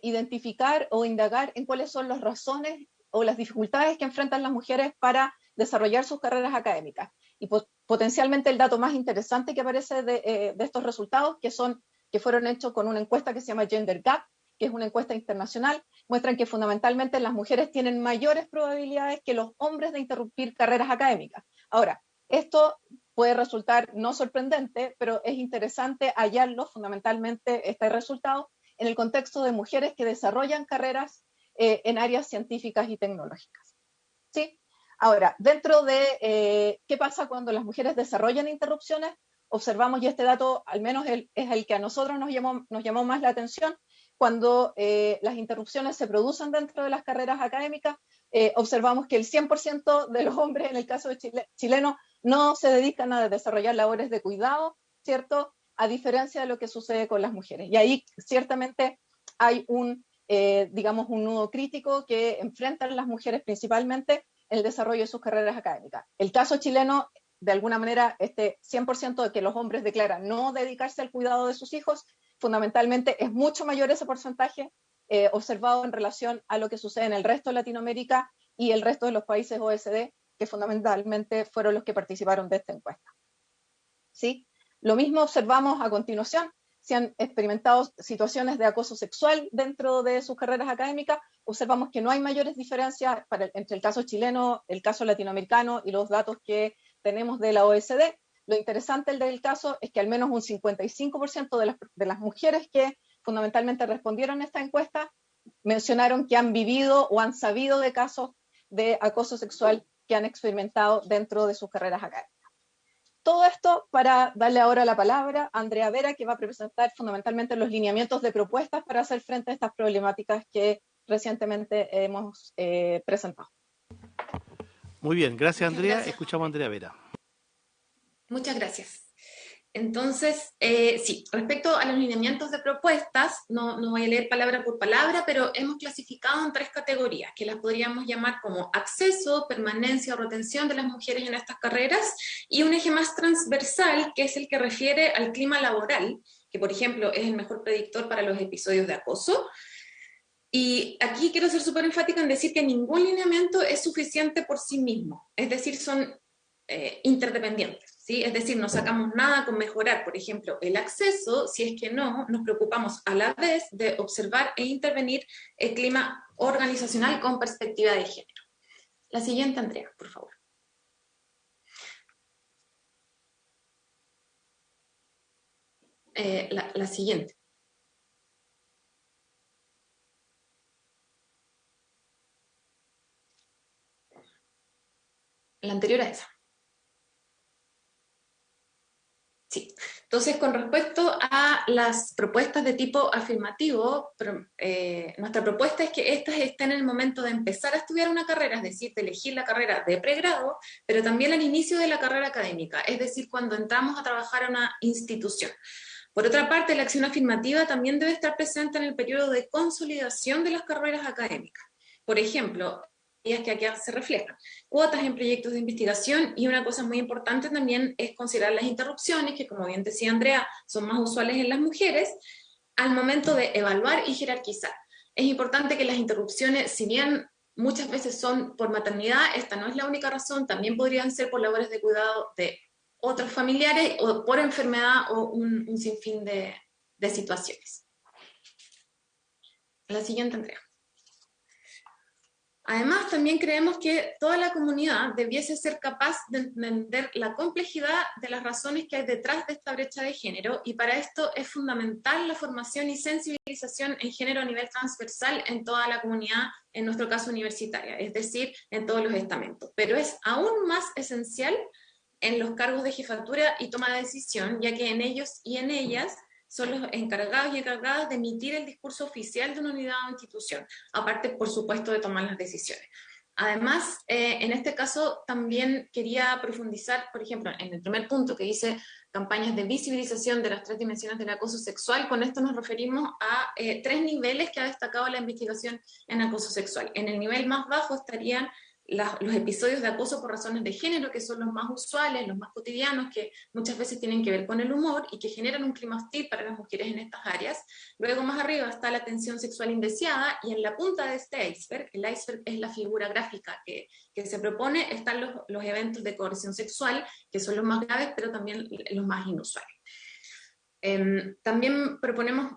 identificar o indagar en cuáles son las razones o las dificultades que enfrentan las mujeres para desarrollar sus carreras académicas. Y potencialmente el dato más interesante que aparece de estos resultados, que fueron hechos con una encuesta que se llama Gender Gap, que es una encuesta internacional, muestran que fundamentalmente las mujeres tienen mayores probabilidades que los hombres de interrumpir carreras académicas. Ahora, esto puede resultar no sorprendente, pero es interesante hallarlo, fundamentalmente este resultado, en el contexto de mujeres que desarrollan carreras en áreas científicas y tecnológicas, ¿sí? Ahora, dentro de qué pasa cuando las mujeres desarrollan interrupciones, observamos, y este dato al menos es el que a nosotros nos llamó más la atención, cuando las interrupciones se producen dentro de las carreras académicas, observamos que el 100% de los hombres, en el caso chileno, no se dedican a desarrollar labores de cuidado, ¿cierto?, a diferencia de lo que sucede con las mujeres. Y ahí ciertamente hay un nudo crítico que enfrentan las mujeres principalmente en el desarrollo de sus carreras académicas. El caso chileno, de alguna manera, 100% de que los hombres declaran no dedicarse al cuidado de sus hijos, fundamentalmente es mucho mayor ese porcentaje observado en relación a lo que sucede en el resto de Latinoamérica y el resto de los países OECD, que fundamentalmente fueron los que participaron de esta encuesta, ¿sí? Lo mismo observamos a continuación. Si han experimentado situaciones de acoso sexual dentro de sus carreras académicas, observamos que no hay mayores diferencias entre el caso chileno, el caso latinoamericano y los datos que tenemos de la OECD. Lo interesante del caso es que al menos un 55% de las mujeres que fundamentalmente respondieron a esta encuesta mencionaron que han vivido o han sabido de casos de acoso sexual que han experimentado dentro de sus carreras académicas. Todo esto para darle ahora la palabra a Andrea Vera, que va a presentar fundamentalmente los lineamientos de propuestas para hacer frente a estas problemáticas que recientemente hemos presentado. Muy bien, gracias Andrea. Gracias. Escuchamos a Andrea Vera. Muchas gracias. Entonces, sí, respecto a los lineamientos de propuestas, no voy a leer palabra por palabra, pero hemos clasificado en 3 categorías, que las podríamos llamar como acceso, permanencia o retención de las mujeres en estas carreras, y un eje más transversal, que es el que refiere al clima laboral, que por ejemplo es el mejor predictor para los episodios de acoso. Y aquí quiero ser súper enfática en decir que ningún lineamiento es suficiente por sí mismo, es decir, son interdependientes. ¿Sí? Es decir, no sacamos nada con mejorar, por ejemplo, el acceso, si es que no, nos preocupamos a la vez de observar e intervenir el clima organizacional con perspectiva de género. La siguiente, Andrea, por favor. La siguiente. La anterior a esa. Sí, entonces con respecto a las propuestas de tipo afirmativo, nuestra propuesta es que estas estén en el momento de empezar a estudiar una carrera, es decir, de elegir la carrera de pregrado, pero también al inicio de la carrera académica, es decir, cuando entramos a trabajar en una institución. Por otra parte, la acción afirmativa también debe estar presente en el periodo de consolidación de las carreras académicas. Por ejemplo, que aquí se reflejan, cuotas en proyectos de investigación, y una cosa muy importante también es considerar las interrupciones, que como bien decía Andrea, son más usuales en las mujeres, al momento de evaluar y jerarquizar. Es importante que las interrupciones, si bien muchas veces son por maternidad, esta no es la única razón, también podrían ser por labores de cuidado de otros familiares, o por enfermedad, o un sinfín de situaciones. La siguiente, Andrea. Además, también creemos que toda la comunidad debiese ser capaz de entender la complejidad de las razones que hay detrás de esta brecha de género, y para esto es fundamental la formación y sensibilización en género a nivel transversal en toda la comunidad, en nuestro caso universitaria, es decir, en todos los estamentos. Pero es aún más esencial en los cargos de jefatura y toma de decisión, ya que en ellos y en ellas son los encargados y encargadas de emitir el discurso oficial de una unidad o institución, aparte, por supuesto, de tomar las decisiones. Además, en este caso también quería profundizar, por ejemplo, en el primer punto que dice campañas de visibilización de las 3 dimensiones del acoso sexual. Con esto nos referimos a 3 niveles que ha destacado la investigación en acoso sexual. En el nivel más bajo estarían los episodios de acoso por razones de género, que son los más usuales, los más cotidianos, que muchas veces tienen que ver con el humor y que generan un clima hostil para las mujeres en estas áreas. Luego más arriba está la tensión sexual indeseada, y en la punta de este iceberg, el iceberg es la figura gráfica que se propone, están los eventos de coerción sexual, que son los más graves, pero también los más inusuales. También proponemos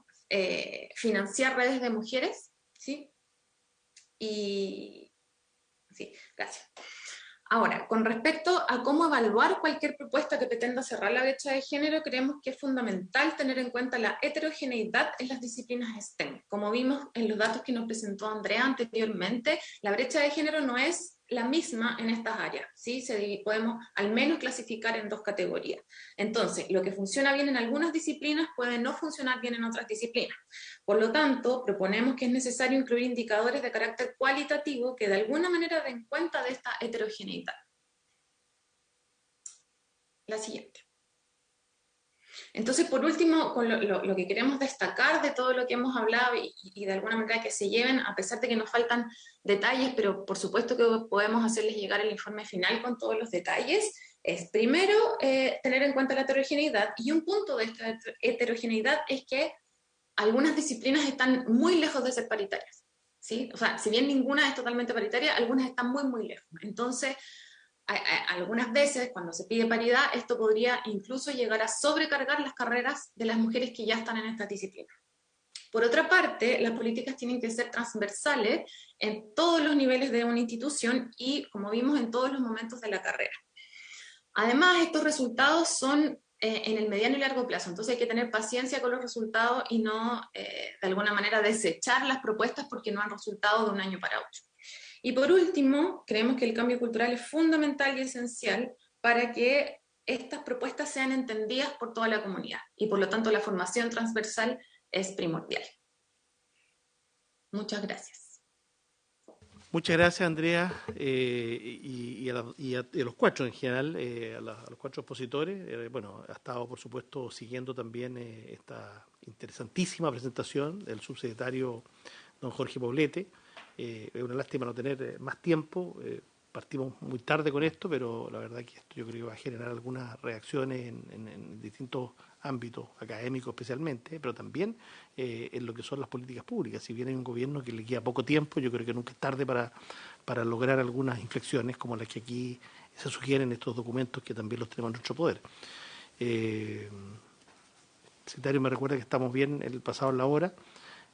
financiar redes de mujeres, ¿sí? Sí, gracias. Ahora, con respecto a cómo evaluar cualquier propuesta que pretenda cerrar la brecha de género, creemos que es fundamental tener en cuenta la heterogeneidad en las disciplinas STEM. Como vimos en los datos que nos presentó Andrea anteriormente, la brecha de género no es la misma en estas áreas, ¿sí? Podemos al menos clasificar en 2 categorías. Entonces, lo que funciona bien en algunas disciplinas puede no funcionar bien en otras disciplinas. Por lo tanto, proponemos que es necesario incluir indicadores de carácter cualitativo que de alguna manera den cuenta de esta heterogeneidad. La siguiente. Entonces, por último, con lo que queremos destacar de todo lo que hemos hablado y de alguna manera que se lleven, a pesar de que nos faltan detalles, pero por supuesto que podemos hacerles llegar el informe final con todos los detalles, es primero tener en cuenta la heterogeneidad, y un punto de esta heterogeneidad es que algunas disciplinas están muy lejos de ser paritarias, ¿sí? O sea, si bien ninguna es totalmente paritaria, algunas están muy, muy lejos. Entonces, algunas veces cuando se pide paridad, esto podría incluso llegar a sobrecargar las carreras de las mujeres que ya están en esta disciplina. Por otra parte, las políticas tienen que ser transversales en todos los niveles de una institución y, como vimos, en todos los momentos de la carrera. Además, estos resultados son en el mediano y largo plazo, entonces hay que tener paciencia con los resultados y no, de alguna manera, desechar las propuestas porque no han resultado de un año para otro. Y por último, creemos que el cambio cultural es fundamental y esencial para que estas propuestas sean entendidas por toda la comunidad y por lo tanto la formación transversal es primordial. Muchas gracias. Muchas gracias, Andrea, y a los cuatro en general, a los cuatro expositores. Bueno, ha estado, por supuesto, siguiendo también esta interesantísima presentación del subsecretario don Jorge Poblete. Es una lástima no tener más tiempo. Partimos muy tarde con esto, pero la verdad que esto yo creo que va a generar algunas reacciones en distintos ámbitos, académicos especialmente, pero también en lo que son las políticas públicas. Si bien hay un gobierno que le queda poco tiempo, yo creo que nunca es tarde para lograr algunas inflexiones como las que aquí se sugieren en estos documentos que también los tenemos en nuestro poder. El secretario me recuerda que estamos bien el pasado en la hora,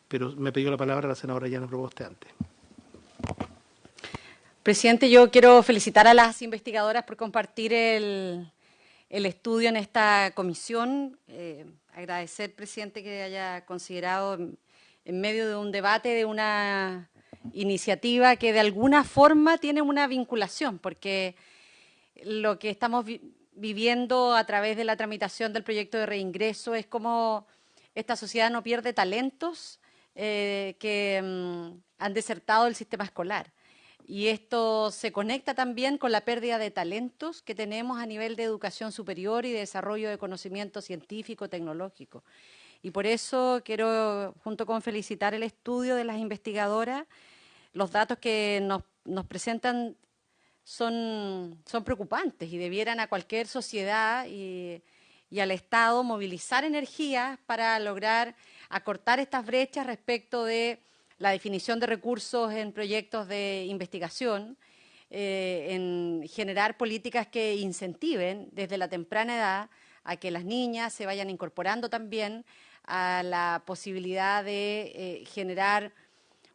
pero me pidió la palabra la senadora Yana Proboste antes. Presidente, yo quiero felicitar a las investigadoras por compartir el estudio en esta comisión. Agradecer, presidente, que haya considerado en medio de un debate de una iniciativa que de alguna forma tiene una vinculación, porque lo que estamos viviendo a través de la tramitación del proyecto de reingreso es como esta sociedad no pierde talentos que han desertado del sistema escolar. Y esto se conecta también con la pérdida de talentos que tenemos a nivel de educación superior y de desarrollo de conocimiento científico, tecnológico. Y por eso quiero, junto con felicitar el estudio de las investigadoras, los datos que nos presentan son preocupantes y debieran a cualquier sociedad y al Estado movilizar energías para lograr acortar estas brechas respecto de la definición de recursos en proyectos de investigación, en generar políticas que incentiven desde la temprana edad a que las niñas se vayan incorporando también a la posibilidad de generar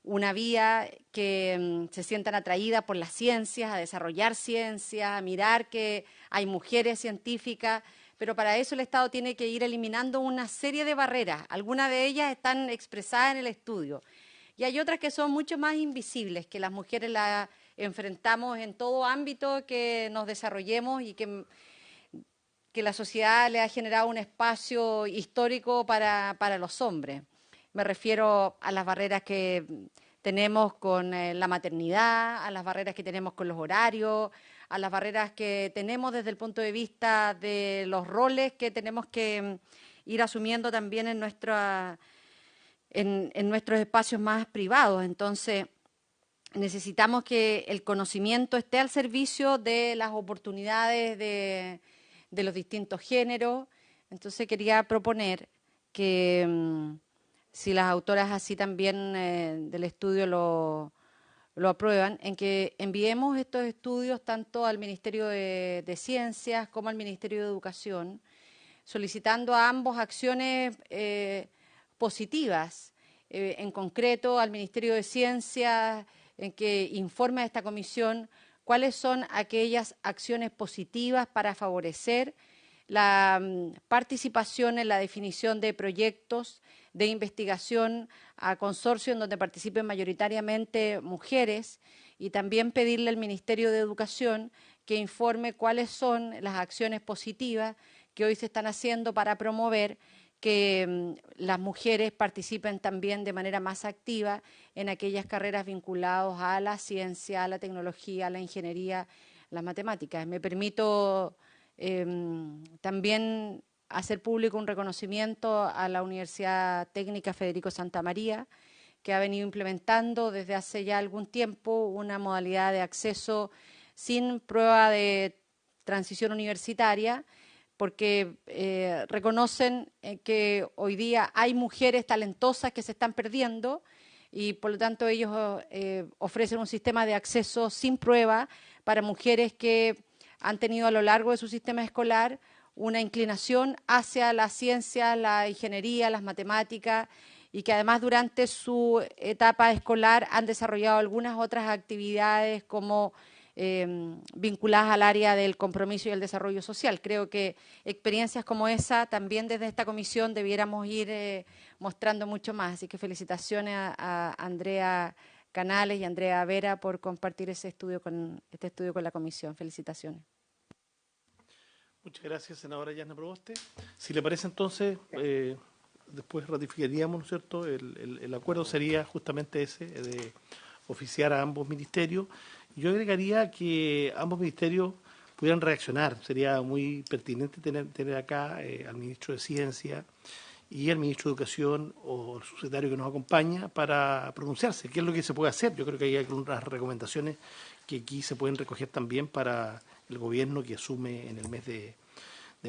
una vía que se sientan atraídas por las ciencias, a desarrollar ciencias, a mirar que hay mujeres científicas, pero para eso el Estado tiene que ir eliminando una serie de barreras. Algunas de ellas están expresadas en el estudio. Y hay otras que son mucho más invisibles, que las mujeres las enfrentamos en todo ámbito que nos desarrollemos y que la sociedad le ha generado un espacio histórico para los hombres. Me refiero a las barreras que tenemos con la maternidad, a las barreras que tenemos con los horarios, a las barreras que tenemos desde el punto de vista de los roles que tenemos que ir asumiendo también en nuestros espacios más privados. Entonces, necesitamos que el conocimiento esté al servicio de las oportunidades de los distintos géneros. Entonces, quería proponer que, si las autoras así también del estudio lo aprueban, en que enviemos estos estudios tanto al Ministerio de Ciencias como al Ministerio de Educación, solicitando a ambos acciones positivas, en concreto al Ministerio de Ciencias, en que informe a esta comisión cuáles son aquellas acciones positivas para favorecer la participación en la definición de proyectos de investigación a consorcio en donde participen mayoritariamente mujeres, y también pedirle al Ministerio de Educación que informe cuáles son las acciones positivas que hoy se están haciendo para promover que las mujeres participen también de manera más activa en aquellas carreras vinculadas a la ciencia, a la tecnología, a la ingeniería, a las matemáticas. Me permito también hacer público un reconocimiento a la Universidad Técnica Federico Santa María, que ha venido implementando desde hace ya algún tiempo una modalidad de acceso sin prueba de transición universitaria, porque reconocen que hoy día hay mujeres talentosas que se están perdiendo y por lo tanto ellos ofrecen un sistema de acceso sin prueba para mujeres que han tenido a lo largo de su sistema escolar una inclinación hacia la ciencia, la ingeniería, las matemáticas, y que además durante su etapa escolar han desarrollado algunas otras actividades como vinculadas al área del compromiso y el desarrollo social. Creo que experiencias como esa también desde esta comisión debiéramos ir mostrando mucho más. Así que felicitaciones a Andrea Canales y Andrea Vera por compartir este estudio con la comisión. Felicitaciones. Muchas gracias, senadora Yasna Proboste. Si le parece, entonces, después ratificaríamos, ¿no es cierto? El acuerdo sería justamente ese, de oficiar a ambos ministerios. Yo agregaría que ambos ministerios pudieran reaccionar. Sería muy pertinente tener acá al ministro de Ciencia y al ministro de Educación o el subsecretario que nos acompaña para pronunciarse. ¿Qué es lo que se puede hacer? Yo creo que hay algunas recomendaciones que aquí se pueden recoger también para el gobierno que asume en el mes de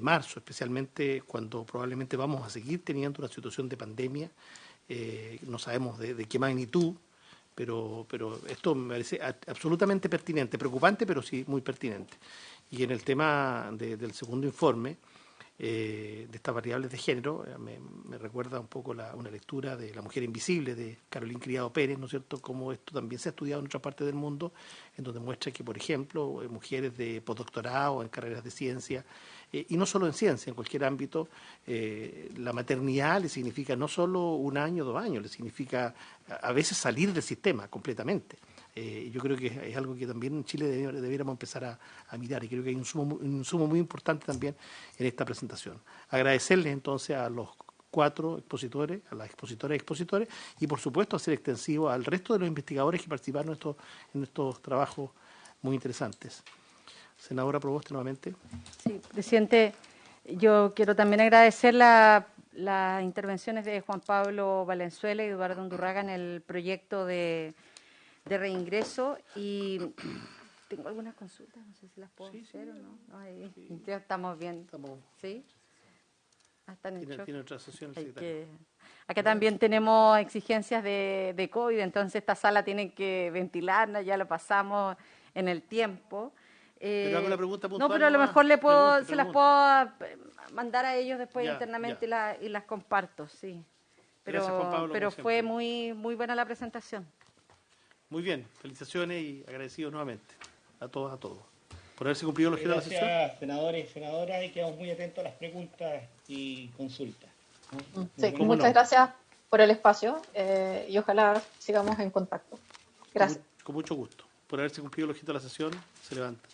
marzo, especialmente cuando probablemente vamos a seguir teniendo una situación de pandemia. No sabemos de qué magnitud, pero esto me parece absolutamente pertinente, preocupante, pero sí muy pertinente. Y en el tema del segundo informe, de estas variables de género, me recuerda un poco una lectura de La mujer invisible de Carolina Criado Pérez, ¿no es cierto?, como esto también se ha estudiado en otras partes del mundo, en donde muestra que, por ejemplo, mujeres de postdoctorado en carreras de ciencia, y no solo en ciencia, en cualquier ámbito, la maternidad le significa no solo 1 año, 2 años, le significa a veces salir del sistema completamente. Yo creo que es algo que también en Chile debiéramos empezar a mirar, y creo que hay un insumo muy importante también en esta presentación. Agradecerles entonces a los 4 expositores, a las expositoras y expositores, y por supuesto hacer extensivo al resto de los investigadores que participaron en estos trabajos muy interesantes. Senadora Proboste, nuevamente. Sí, presidente, yo quiero también agradecer las intervenciones de Juan Pablo Valenzuela y Eduardo Undurraga en el proyecto de reingreso, y tengo algunas consultas, no sé si las puedo hacer o no. Ahí, ya estamos bien. ¿Sí? Tiene otra sesión. Acá también tenemos exigencias de COVID, entonces esta sala tiene que ventilarla, ya lo pasamos en el tiempo. Pero hago la pregunta puntual. No, pero a lo mejor se las puedo mandar a ellos después internamente y las comparto, sí. Gracias, Juan Pablo, pero fue muy buena la presentación. Muy bien, felicitaciones y agradecidos nuevamente a todos por haberse cumplido el objeto de la sesión. Gracias, senadores y senadoras, y quedamos muy atentos a las preguntas y consultas. Sí, muchas gracias por el espacio y ojalá sigamos en contacto. Gracias. Con mucho gusto. Por haberse cumplido el objeto de la sesión, se levanta.